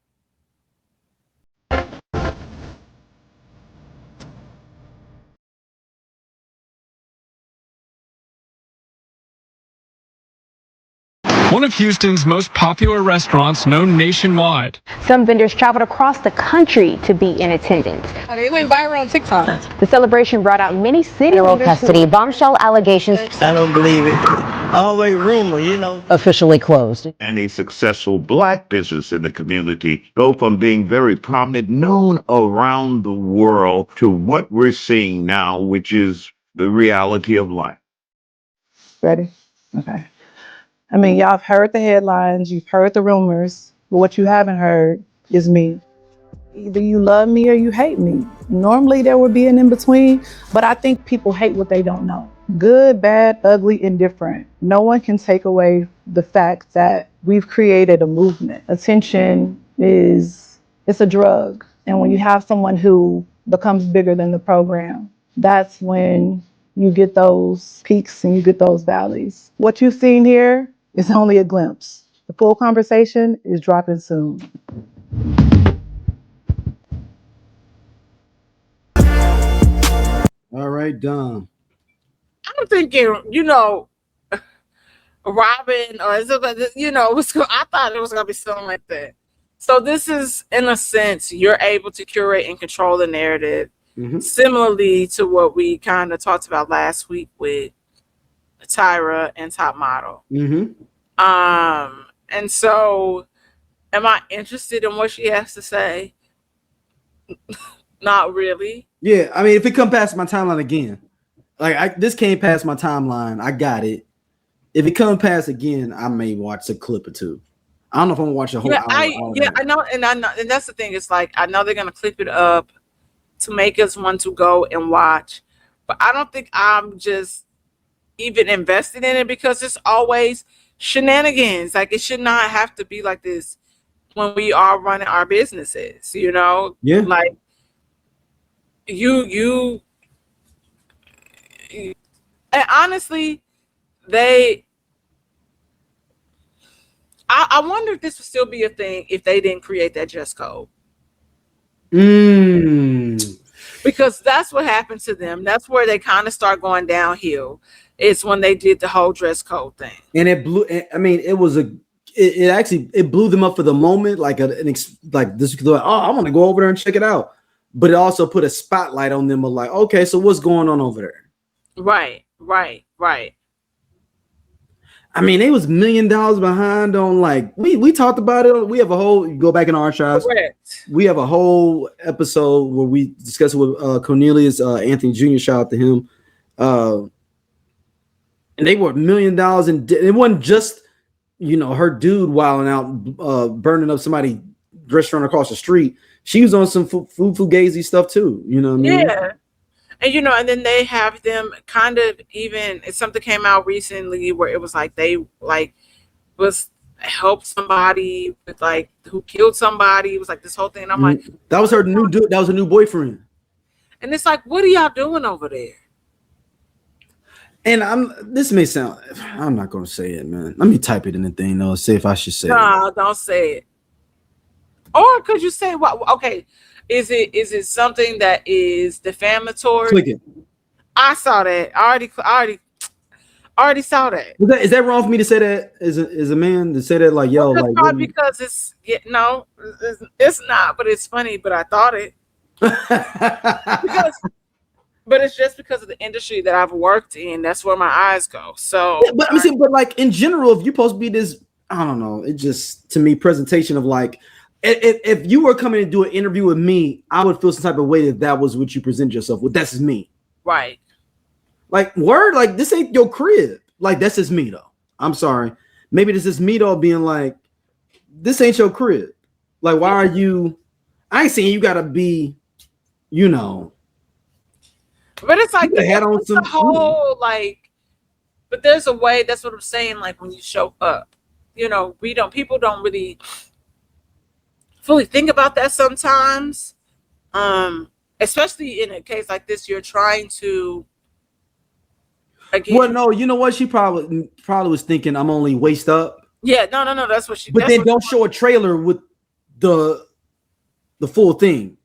One of Houston's most popular restaurants, known nationwide. Some vendors traveled across the country to be in attendance. They went viral on TikTok. The celebration brought out many city federal custody. Bombshell allegations. I don't believe it. Always rumor, you know. Officially closed. And a successful black business in the community go from being very prominent, known around the world, to what we're seeing now, which is the reality of life. Ready? Okay. I mean, y'all have heard the headlines, you've heard the rumors, but what you haven't heard is me. Either you love me or you hate me. Normally there would be an in-between, but I think people hate what they don't know. Good, bad, ugly, indifferent. No one can take away the fact that we've created a movement. Attention it's a drug. And when you have someone who becomes bigger than the program, that's when you get those peaks and you get those valleys. What you've seen here is only a glimpse. The full conversation is dropping soon. All right, Dom. I'm thinking, Robin, or is it, I thought it was gonna be something like that. So this is, in a sense, you're able to curate and control the narrative, similarly to what we kind of talked about last week with Tyra and Top Model. And so, am I interested in what she has to say? Not really. Yeah, I mean, if it come past my timeline again, this came past my timeline, I got it. If it comes past again, I may watch a clip or two. I don't know if I'm gonna watch the whole hour. I know, and that's the thing. It's like, I know they're gonna clip it up to make us want to go and watch, but I don't think I'm just even invested in it, because it's always shenanigans. Like, it should not have to be like this when we are running our businesses, Yeah. Like, you and honestly, I wonder if this would still be a thing if they didn't create that dress code. Because that's what happened to them. That's where they kind of start going downhill. It's when they did the whole dress code thing. And it blew. I mean, it blew them up for the moment. Like this. Oh, I want to go over there and check it out. But it also put a spotlight on them of like, okay, so what's going on over there? Right. I mean, they was $1 million behind on, like, we talked about it. We have a whole, go back in our archives. Correct. We have a whole episode where we discuss it with Cornelius Anthony Jr. Shout out to him. And they were $1 million, and it wasn't just, her dude wilding out, burning up somebody's restaurant across the street. She was on some fugazi stuff too. You know what I mean? Yeah. And and then they have them kind of even, something came out recently where it was like they was helped somebody with who killed somebody. It was like this whole thing. And I'm like, that was her new dude. That was her new boyfriend. And it's like, what are y'all doing over there? And this may sound, I'm not gonna say it, man. Let me type it in the thing though. See if I should say it. No, don't say it. Or could you say what? Okay, is it something that is defamatory? Click it. I saw that. I already saw that. Is that wrong for me to say that as a man to say that like, yo, well, like probably because it's not, but it's funny. But I thought it but it's just because of the industry that I've worked in. That's where my eyes go. So, yeah, but but like in general, if you're supposed to be this, I don't know. It just, to me, presentation of like. If you were coming to do an interview with me, I would feel some type of way that was what you present yourself with. That's just me. Right. Like, word, like, this ain't your crib. Like, that's just me, though. I'm sorry. Maybe this is me, though, being like, this ain't your crib. Like, why are you... I ain't saying you got to be, But it's like, it's the whole, like... But there's a way, that's what I'm saying, like, when you show up. People don't really... fully think about that sometimes, especially in a case like this. You're trying to again. Well, no, you know what? She probably was thinking I'm only waist up. Yeah, no. That's what she. But then don't show a trailer with the full thing.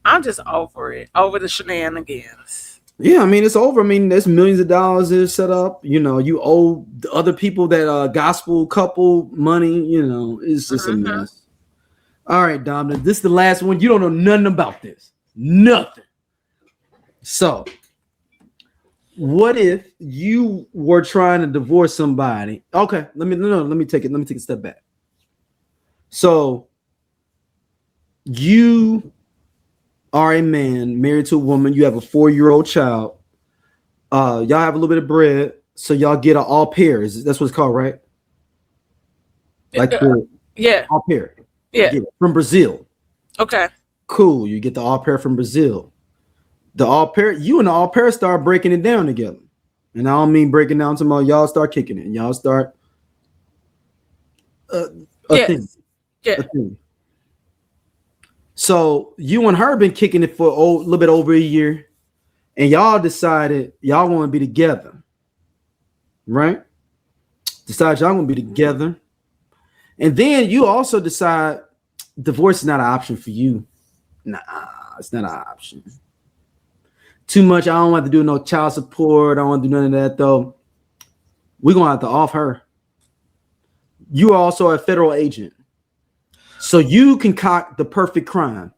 I'm just over it. Over the shenanigans. Yeah, I mean it's over. I mean, there's millions of dollars is set up. You know, you owe the other people that gospel couple money. You know, it's just a mess. All right, Dominic, this is the last one. You don't know nothing about this. Nothing. So, what if you were trying to divorce somebody? Okay, let me take a step back. So, you are a man married to a woman. You have a 4-year-old child. Y'all have a little bit of bread, so y'all get an au pair. That's what it's called, right? Like yeah, au pair. Yeah, from Brazil. Okay. Cool. You get the au pair from Brazil. The au pair, you and the au pair start breaking it down together. And I don't mean breaking down to y'all start kicking it. And y'all start a thing. Yeah. A thing. So you and her been kicking it for a little bit over a year. And y'all decided y'all want to be together. Right? Decide y'all want to be together. And then you also decide divorce is not an option for you. Nah, it's not an option. Too much. I don't want to do no child support. I don't want to do none of that, though. We're going to have to off her. You are also a federal agent. So you concoct the perfect crime.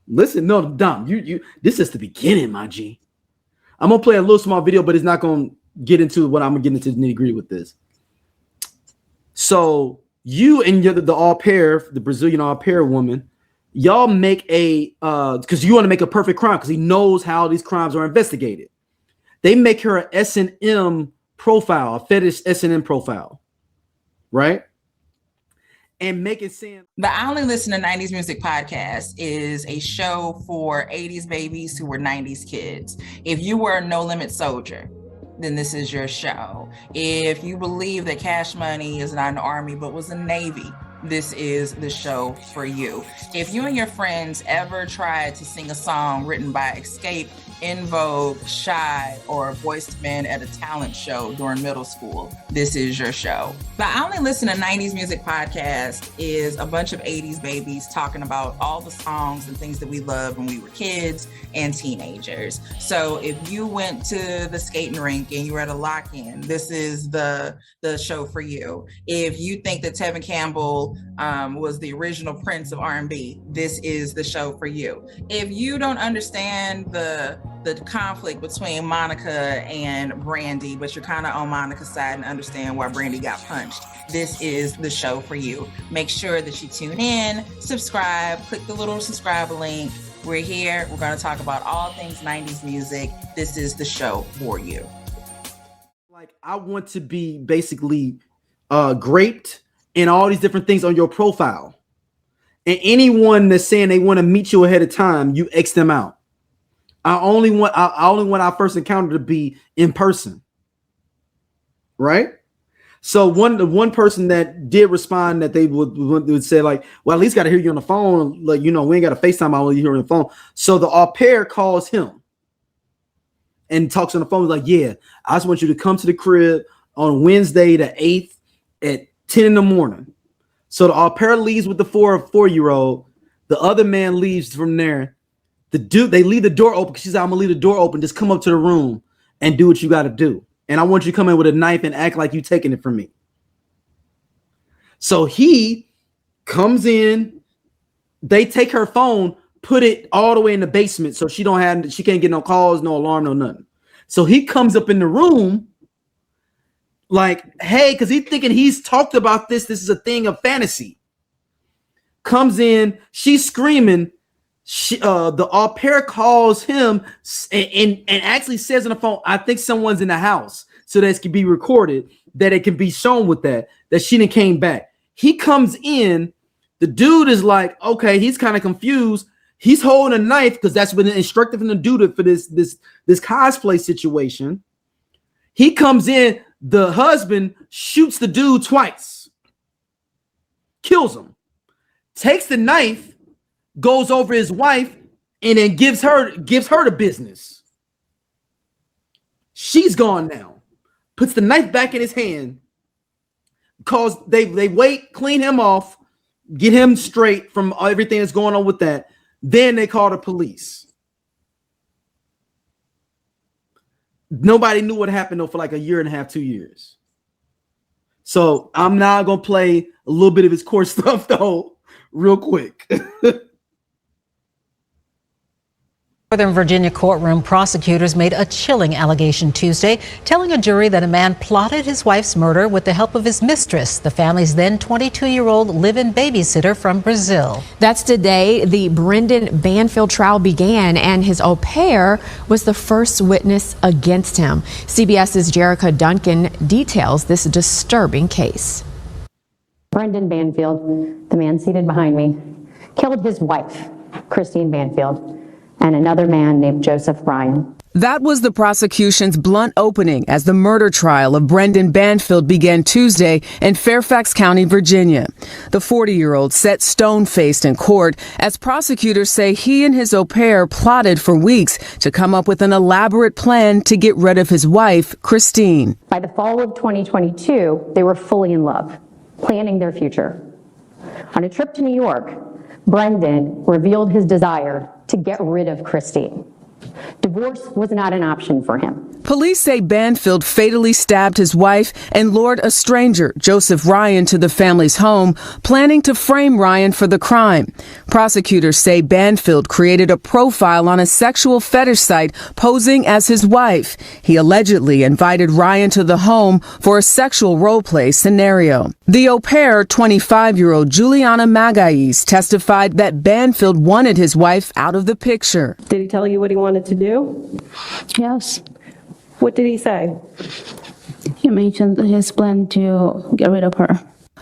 Listen, no, Dom, you this is the beginning, my G. I'm going to play a little small video, but it's not going to get into what I'm going to get into the nitty-gritty with this. So you and the au pair, the Brazilian au pair woman, y'all make a because you want to make a perfect crime because he knows how these crimes are investigated. They make her a S&M profile, a fetish S&M profile, right? And make it seem the I Only Listen to 90s Music podcast is a show for 80s babies who were 90s kids. If you were a No Limit soldier, then this is your show. If you believe that Cash Money is not an army but was a Navy, this is the show for you. If you and your friends ever tried to sing a song written by Escape, In Vogue, Shy, or Voiced Men at a talent show during middle school, this is your show. The I Only Listen to 90s Music podcast is a bunch of 80s babies talking about all the songs and things that we loved when we were kids and teenagers. So if you went to the skating rink and you were at a lock-in, this is the show for you. If you think that Tevin Campbell was the original Prince of R&B, this is the show for you. If you don't understand the conflict between Monica and Brandy, but you're kind of on Monica's side and understand why Brandy got punched, this is the show for you. Make sure that you tune in, subscribe, click the little subscribe link. We're here. We're going to talk about all things 90s music. This is the show for you. Like, I want to be basically graped and all these different things on your profile. And anyone that's saying they want to meet you ahead of time, you X them out. I only want our first encounter to be in person. Right? So the one person that did respond that they would say like, well, at least got to hear you on the phone. Like, you know, we ain't got to FaceTime all you hear on the phone. So the au pair calls him and talks on the phone. Like, yeah, I just want you to come to the crib on Wednesday the 8th at 10 in the morning. So the au pair leaves with the 4-year-old. The other man leaves from there. The dude, they leave the door open because she's like, I'm gonna leave the door open. Just come up to the room and do what you got to do. And I want you to come in with a knife and act like you taking it from me. So he comes in. They take her phone, put it all the way in the basement, so she can't get no calls, no alarm, no nothing. So he comes up in the room, like, hey, because he's thinking he's talked about this. This is a thing of fantasy. Comes in, she's screaming. The au pair calls him and actually says on the phone, I think someone's in the house, so that it can be recorded, that it can be shown with that she didn't came back. He comes in, the dude is like, okay, he's kind of confused. He's holding a knife because that's been instructed from the dude for this cosplay situation. He comes in, the husband shoots the dude twice, kills him, takes the knife, goes over his wife, and then gives her the business. She's gone now. Puts the knife back in his hand. Cause they wait, clean him off, get him straight from everything that's going on with that. Then they call the police. Nobody knew what happened though for like a year and a half, 2 years. So I'm now gonna play a little bit of his court stuff though, real quick. Northern Virginia courtroom prosecutors made a chilling allegation Tuesday, telling a jury that a man plotted his wife's murder with the help of his mistress, the family's then 22-year-old live-in babysitter from Brazil. That's today the Brendan Banfield trial began, and his au pair was the first witness against him. CBS's Jerica Duncan details this disturbing case. Brendan Banfield, the man seated behind me, killed his wife, Christine Banfield, and another man named Joseph Ryan. That was the prosecution's blunt opening as the murder trial of Brendan Banfield began Tuesday in Fairfax County, Virginia. The 40-year-old sat stone-faced in court as prosecutors say he and his au pair plotted for weeks to come up with an elaborate plan to get rid of his wife, Christine. By the fall of 2022, they were fully in love, planning their future. On a trip to New York, Brendan revealed his desire to get rid of Christine. Divorce was not an option for him. Police say Banfield fatally stabbed his wife and lured a stranger, Joseph Ryan, to the family's home, planning to frame Ryan for the crime. Prosecutors say Banfield created a profile on a sexual fetish site posing as his wife. He allegedly invited Ryan to the home for a sexual role-play scenario. The au pair, 25-year-old Juliana Magais, testified that Banfield wanted his wife out of the picture. Did he tell you what he wanted to do? Yes. What did he say? He mentioned his plan to get rid of her.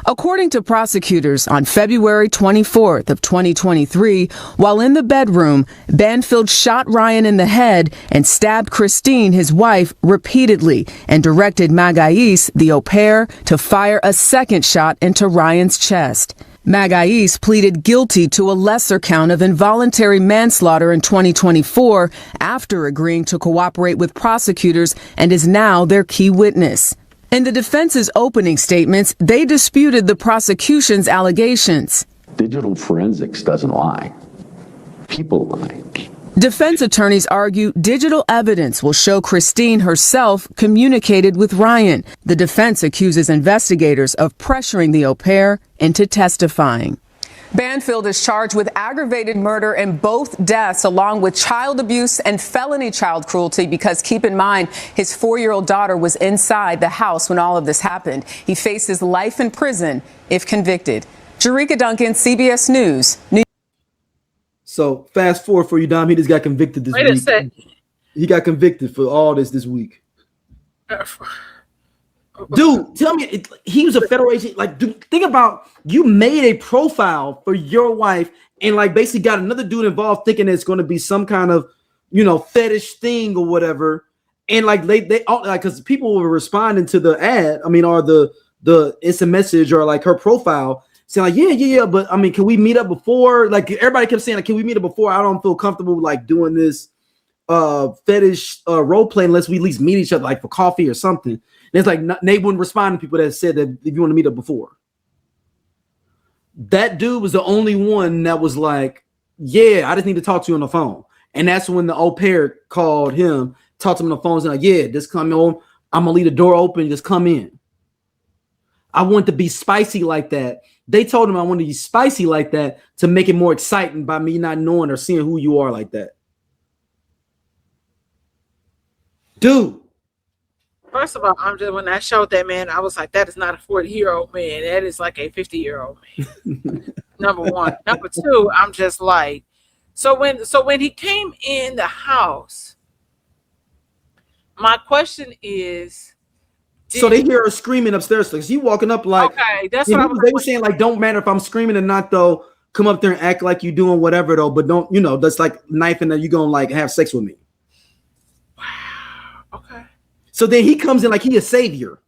According to prosecutors, on February 24th of 2023, while in the bedroom, Banfield shot Ryan in the head and stabbed Christine, his wife, repeatedly and directed Magais, the au pair, to fire a second shot into Ryan's chest. Magais pleaded guilty to a lesser count of involuntary manslaughter in 2024 after agreeing to cooperate with prosecutors and is now their key witness. In the defense's opening statements, they disputed the prosecution's allegations. Digital forensics doesn't lie. People lie. Defense attorneys argue digital evidence will show Christine herself communicated with Ryan. The defense accuses investigators of pressuring the au pair into testifying. Banfield is charged with aggravated murder in both deaths, along with child abuse and felony child cruelty, because keep in mind, his 4-year-old daughter was inside the house when all of this happened. He faces life in prison if convicted. Jerica Duncan, CBS News. So fast forward for you, Dom. He just got convicted this week. Wait a second. He got convicted for all this week. Dude, tell me, he was a federal agent. Like, dude, think about, you made a profile for your wife and like basically got another dude involved thinking it's going to be some kind of, fetish thing or whatever. And like they all, like, because people were responding to the ad, or the instant message or like her profile saying like, yeah, but can we meet up before? Like everybody kept saying like, can we meet up before? I don't feel comfortable like doing this fetish role play unless we at least meet each other like for coffee or something. And it's like they wouldn't respond to people that said that if you want to meet up before. That dude was the only one that was like, yeah, I just need to talk to you on the phone. And that's when the au pair called him, talked to him on the phone, and like, yeah, just come on. I'm gonna leave the door open, just come in. I want to be spicy like that. They told him I wanted to be spicy like that to make it more exciting by me not knowing or seeing who you are like that. Dude. First of all, when I showed that man, I was like, that is not a 40-year-old man. That is like a 50-year-old man. Number one. Number two, I'm just like, so when he came in the house, my question is, so they hear her screaming upstairs. So she walking up like, okay, that's what they were saying. Like, don't matter if I'm screaming or not, though. Come up there and act like you doing whatever, though. But don't, that's like knifing that you gonna like have sex with me. Wow. Okay. So then he comes in like he a savior,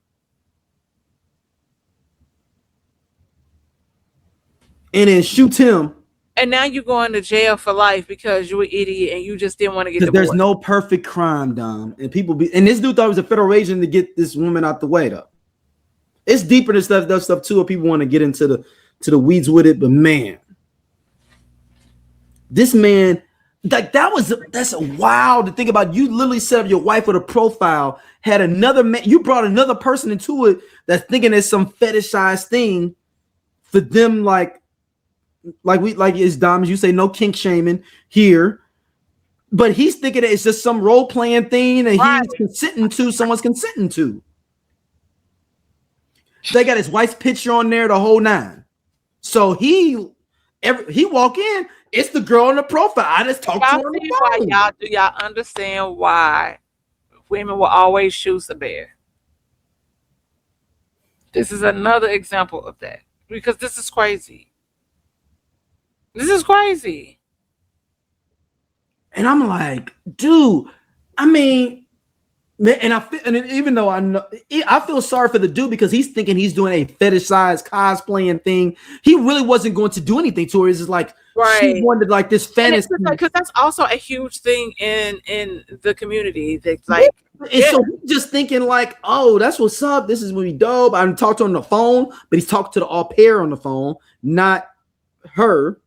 and then shoots him. And now you're going to jail for life because you're an idiot and you just didn't want to get Because there's divorced. no perfect crime, Dom. And this dude thought it was a federal agent to get this woman out the way, though. It's deeper than that stuff too, if people want to get into the weeds with it. But man, this man, like that's wild to think about. You literally set up your wife with a profile, had another man, you brought another person into it that's thinking it's some fetishized thing for them, like it's Dom, as you say, no kink shaming here. But he's thinking that it's just some role playing thing that he's consenting to, someone's consenting to. They got his wife's picture on there, the whole nine. So he walk in, it's the girl on the profile. I just talked to her on the phone. Do y'all understand why women will always choose the bear? This is another example of that. Because this is crazy. This is crazy. And I'm like, dude, I mean, man, and even though I feel sorry for the dude because he's thinking he's doing a fetishized cosplaying thing. He really wasn't going to do anything to her. It's just like she wanted like this fantasy. Because that's also a huge thing in the community. That's like, so he's just thinking like, oh, that's what's up. This is really dope. I'm talking to him on the phone, but he's talking to the au pair on the phone, not her.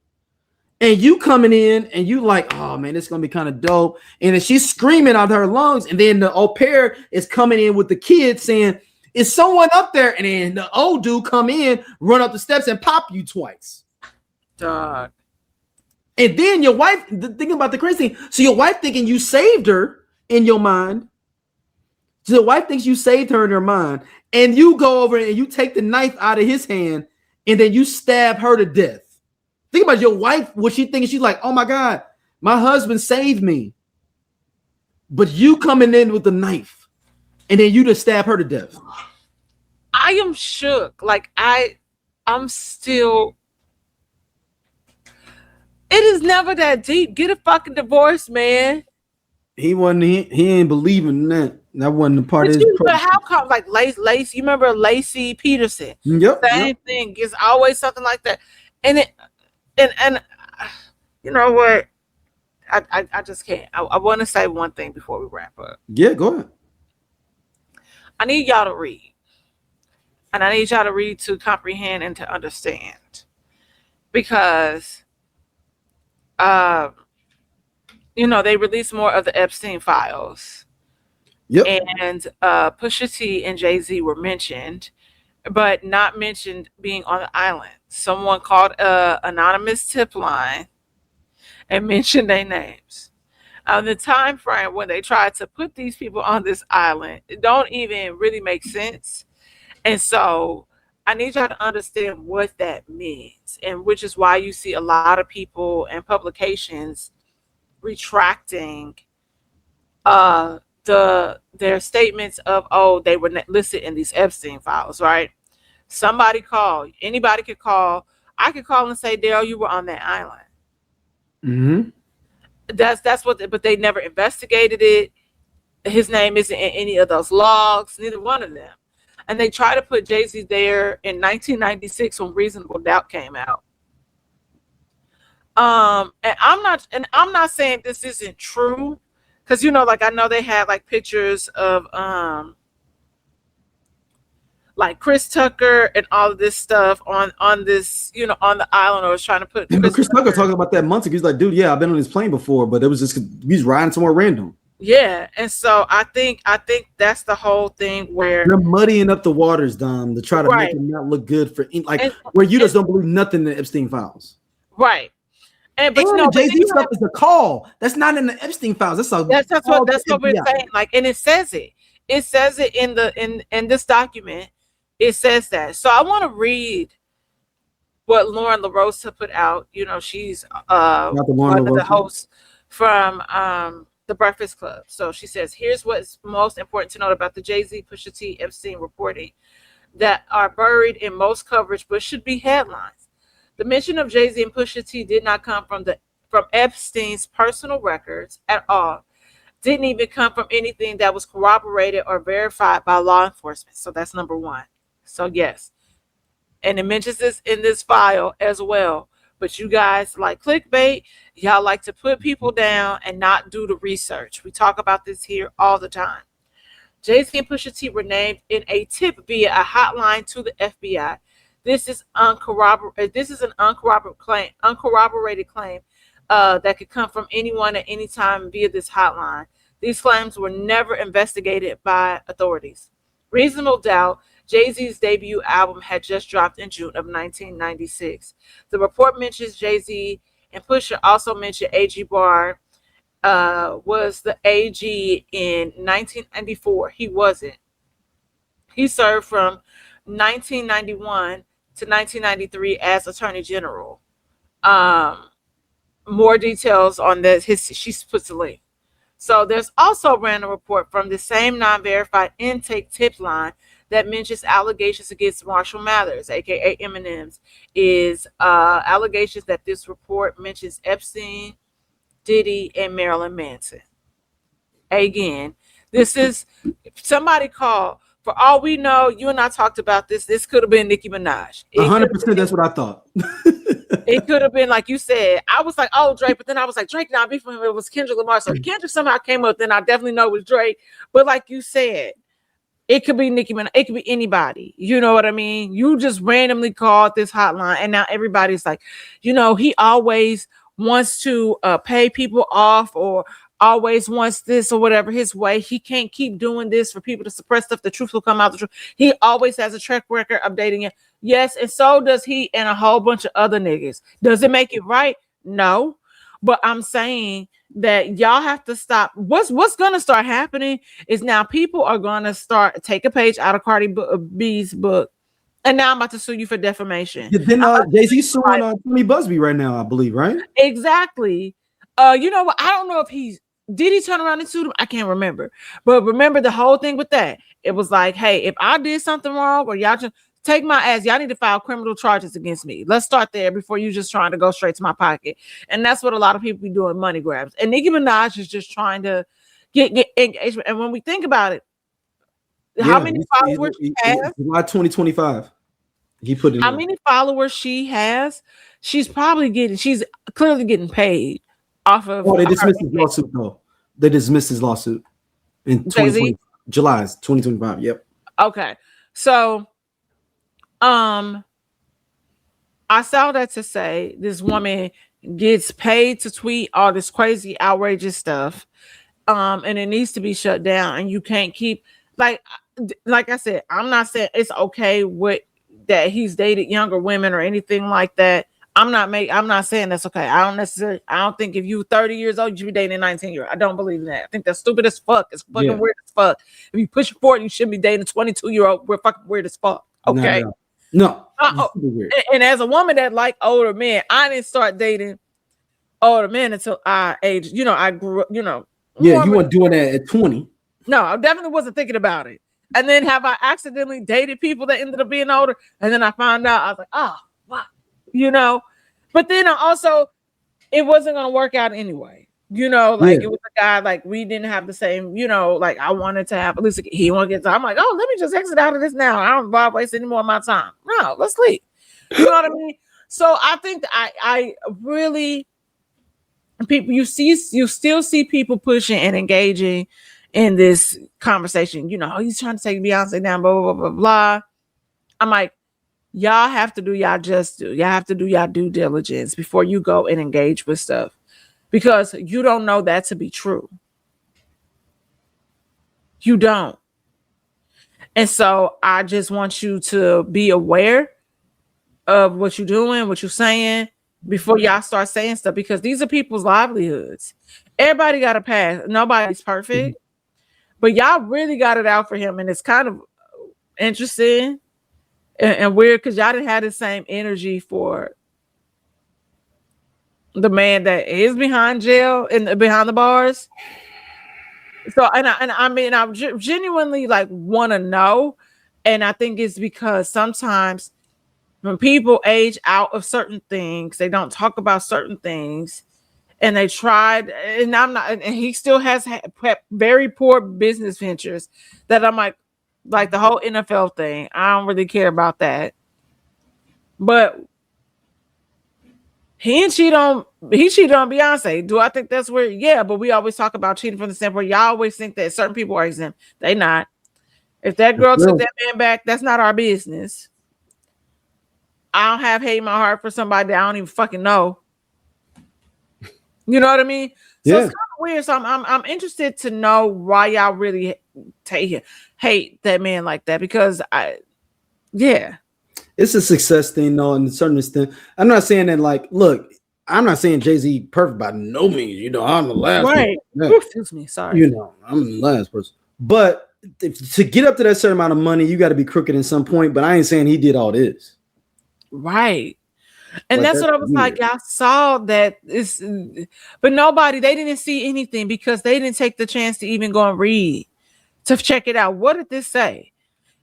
And you coming in and you like, oh man, it's gonna be kind of dope. And then she's screaming out her lungs, and then the au pair is coming in with the kid saying, "Is someone up there?" And then the old dude come in, run up the steps, and pop you twice. Dog. And then your wife, thinking about the crazy thing. So your wife thinking you saved her in your mind. So the wife thinks you saved her in her mind, and you go over and you take the knife out of his hand, and then you stab her to death. Think about your wife, what she thinking. She's like, oh my God, my husband saved me. But you coming in with the knife and then you just stab her to death. I am shook. Like I'm still. It is never that deep. Get a fucking divorce, man. He ain't believing that. That wasn't the part of his But how come like Lacey, you remember Lacey Peterson? Yep. Same thing. It's always something like that. And you know what? I just can't. I want to say one thing before we wrap up. Yeah, go ahead. I need y'all to read. And I need y'all to read to comprehend and to understand. Because they released more of the Epstein files. Yep. And Pusha T and Jay-Z were mentioned, but not mentioned being on the island. Someone called anonymous tip line and mentioned their names. The time frame when they tried to put these people on this island, it don't even really make sense. And so I need y'all to understand what that means, and which is why you see a lot of people and publications retracting their statements of, oh, they were listed in these Epstein files, right? Somebody call. Anybody could call. I could call and say, Daryl, you were on that island. Mm-hmm. That's what. But they never investigated it. His name isn't in any of those logs. Neither one of them. And they tried to put Jay-Z there in 1996 when Reasonable Doubt came out. And I'm not saying this isn't true, because like I know they had like pictures of like Chris Tucker and all of this stuff on this, on the island, or was trying to put Chris Tucker talking about that months ago. He's like, dude, yeah, I've been on this plane before, but it was just he's riding somewhere random. Yeah, and so I think that's the whole thing where they're muddying up the waters, Dom, to try to make it not look good for where you just don't believe nothing in the Epstein files. Right. But Jay-Z stuff is a call. That's not in the Epstein files. That's what we're saying. Like, and it says it. It says it in this document. It says that. So I want to read what Lauren LaRosa put out. She's one of the hosts from the Breakfast Club. So she says, here's what's most important to note about the Jay-Z, Pusha T, Epstein reporting that are buried in most coverage but should be headlines. The mention of Jay-Z and Pusha T did not come from Epstein's personal records at all. Didn't even come from anything that was corroborated or verified by law enforcement. So that's number one. So yes. And it mentions this in this file as well. But you guys like clickbait. Y'all like to put people down and not do the research. We talk about this here all the time. Jay-Z and Pusha T were named in a tip via a hotline to the FBI. This is uncorroborated. This is an uncorroborated claim that could come from anyone at any time via this hotline. These claims were never investigated by authorities. Reasonable Doubt, Jay-Z's debut album, had just dropped in June of 1996. The report mentions Jay-Z and Pusha also mentioned A.G. Barr was the AG in 1994. He wasn't. He served from 1991 to 1993 as Attorney General. More details on this. She puts a link. So there's also a random report from the same non-verified intake tip line that mentions allegations against Marshall Mathers, aka Eminem's, is allegations that this report mentions Epstein, Diddy, and Marilyn Manson. Again, this is somebody called. For all we know, you and I talked about this. This could have been Nicki Minaj. 100%. That's what I thought. It could have been like you said. I was like, oh, Drake, but then I was like, Drake not be from him. It was Kendrick Lamar. So Kendrick somehow came up. Then I definitely know it was Drake. But like you said, it could be Nicki Minaj. It could be anybody. You know what I mean? You just randomly called this hotline, and now everybody's like, he always wants to pay people off, or always wants this or whatever his way. He can't keep doing this for people to suppress stuff. The truth will come out. The truth. He always has a track record updating it. Yes, and so does he and a whole bunch of other niggas. Does it make it right? No. But I'm saying that y'all have to stop. What's gonna start happening is now people are gonna start take a page out of Cardi B's book. And now I'm about to sue you for defamation. Then Jay-Z suing Tony Busby right now, I believe, right? Exactly. You know what? I don't know if did he turn around and sue him? I can't remember. But remember the whole thing with that. It was like, hey, if I did something wrong, or y'all just take my ass, y'all need to file criminal charges against me. Let's start there before you just trying to go straight to my pocket. And that's what a lot of people be doing, money grabs. And Nicki Minaj is just trying to get engagement. And when we think about it, how many followers she has? July 2025. He put it. How many followers she has? She's clearly getting paid off of. Oh, they dismissed his lawsuit though. They dismissed his lawsuit in July 2025. Yep. Okay. So I saw that to say this woman gets paid to tweet all this crazy, outrageous stuff. And it needs to be shut down. And you can't keep like I said, I'm not saying it's okay with that he's dated younger women or anything like that. I'm not saying that's okay. I don't think if you 30 years old, you should be dating a 19-year-old. I don't believe in that. I think that's stupid as fuck. It's fucking weird as fuck. If you push 40, you shouldn't be dating a 22-year-old. We're fucking weird as fuck. Okay. No. And as a woman that like older men, I didn't start dating older men until I aged. I grew up, Yeah, you weren't doing that at 20. No, I definitely wasn't thinking about it. And then have I accidentally dated people that ended up being older? And then I found out, I was like, oh, wow. But then it wasn't going to work out anyway. It was a guy, like, we didn't have the same, like, I wanted to have, at least he wanted to get time. I'm like, oh, let me just exit out of this now. I don't want to waste any more of my time. No, let's sleep. You know what I mean? So I think I really, people, you still see people pushing and engaging in this conversation. He's trying to take Beyonce down, blah, blah, blah, blah, blah. I'm like, y'all have to do y'all just do. Y'all have to do y'all due diligence before you go and engage with stuff, because you don't know that to be true. You don't. And so I just want you to be aware of what you're doing, what you're saying before y'all start saying stuff, because these are people's livelihoods. Everybody got a pass. Nobody's perfect, but y'all really got it out for him. And it's kind of interesting and weird because y'all didn't have the same energy for the man that is behind jail and behind the bars. So, I genuinely like want to know. And I think it's because sometimes when people age out of certain things, they don't talk about certain things, and they tried, and and he still has very poor business ventures that I'm like the whole NFL thing. I don't really care about that. But he cheated on Beyonce. Do I think that's where? Yeah, but we always talk about cheating from the standpoint. Y'all always think that certain people are exempt. They not. If that girl took that man back, that's not our business. I don't have hate in my heart for somebody that I don't even fucking know. You know what I mean? So it's kind of weird. So I'm interested to know why y'all really hate that man like that, because it's a success thing, though, in a certain extent. I'm not saying that, like, look, I'm not saying Jay-Z perfect by no means. You know, I'm the last right. person. Excuse me, sorry. You know, I'm the last person. But to get up to that certain amount of money, you got to be crooked at some point. But I ain't saying he did all this. Right. And Like, that's what I was like. I saw that but they didn't see anything because they didn't take the chance to even go and read to check it out. What did this say?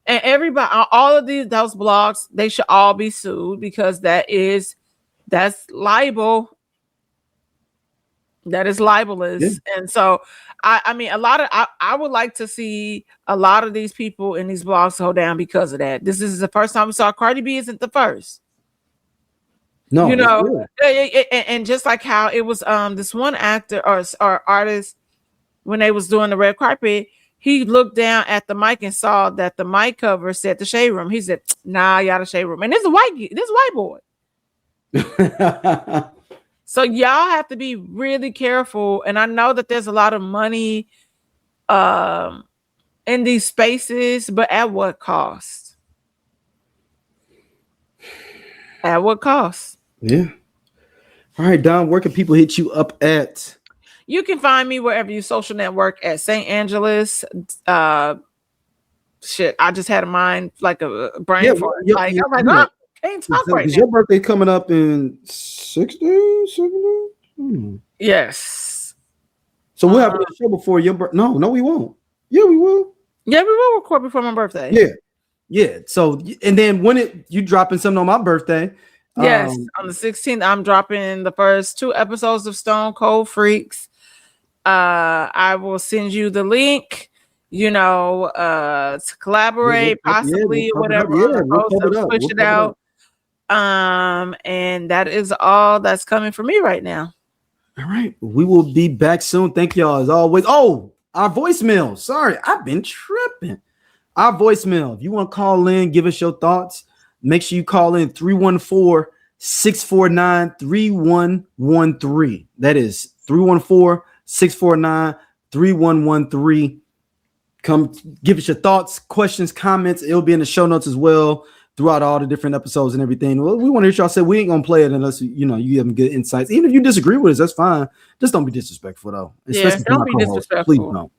And everybody, all of those blogs, they should all be sued because that's libel. That is libelous. Yeah. And so I mean, I would like to see a lot of these people in these blogs go down because of that. This is the first time we saw. Cardi B isn't the first. No, you know, and just like how it was this one actor or artist when they was doing the red carpet, he looked down at the mic and saw that the mic cover said the shade room. He said, "Nah, y'all the shade room." And this is a white boy. So y'all have to be really careful. And I know that there's a lot of money in these spaces, but at what cost? At what cost? Yeah. All right, Don, where can people hit you up at? You can find me wherever you social network at St. Angeles. Shit, I just had a mind like a brain fart. I'm like, I can't talk right now. Is your birthday coming up in 60, 70? Yes. So we'll have a show before your birthday. No, we won't. Yeah, we will. Yeah, we will record before my birthday. Yeah. So, and then when you dropping something on my birthday? Yes, on the 16th, I'm dropping the first 2 episodes of Stone Cold Freaks. I will send you the link, to collaborate, possibly, whatever. We'll push it out. And that is all that's coming for me right now. All right. We will be back soon. Thank y'all as always. Oh, our voicemail. Sorry, I've been tripping. Our voicemail. If you want to call in, give us your thoughts. Make sure you call in 314-649-3113. That is 314-649-3113. Come give us your thoughts, questions, comments. It'll be in the show notes as well throughout all the different episodes and everything. Well, we want to hear y'all say we ain't gonna play it unless you give them good insights. Even if you disagree with us, that's fine. Just don't be disrespectful though. Yeah, don't be disrespectful. Please don't.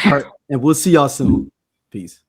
All right, and we'll see y'all soon. Peace.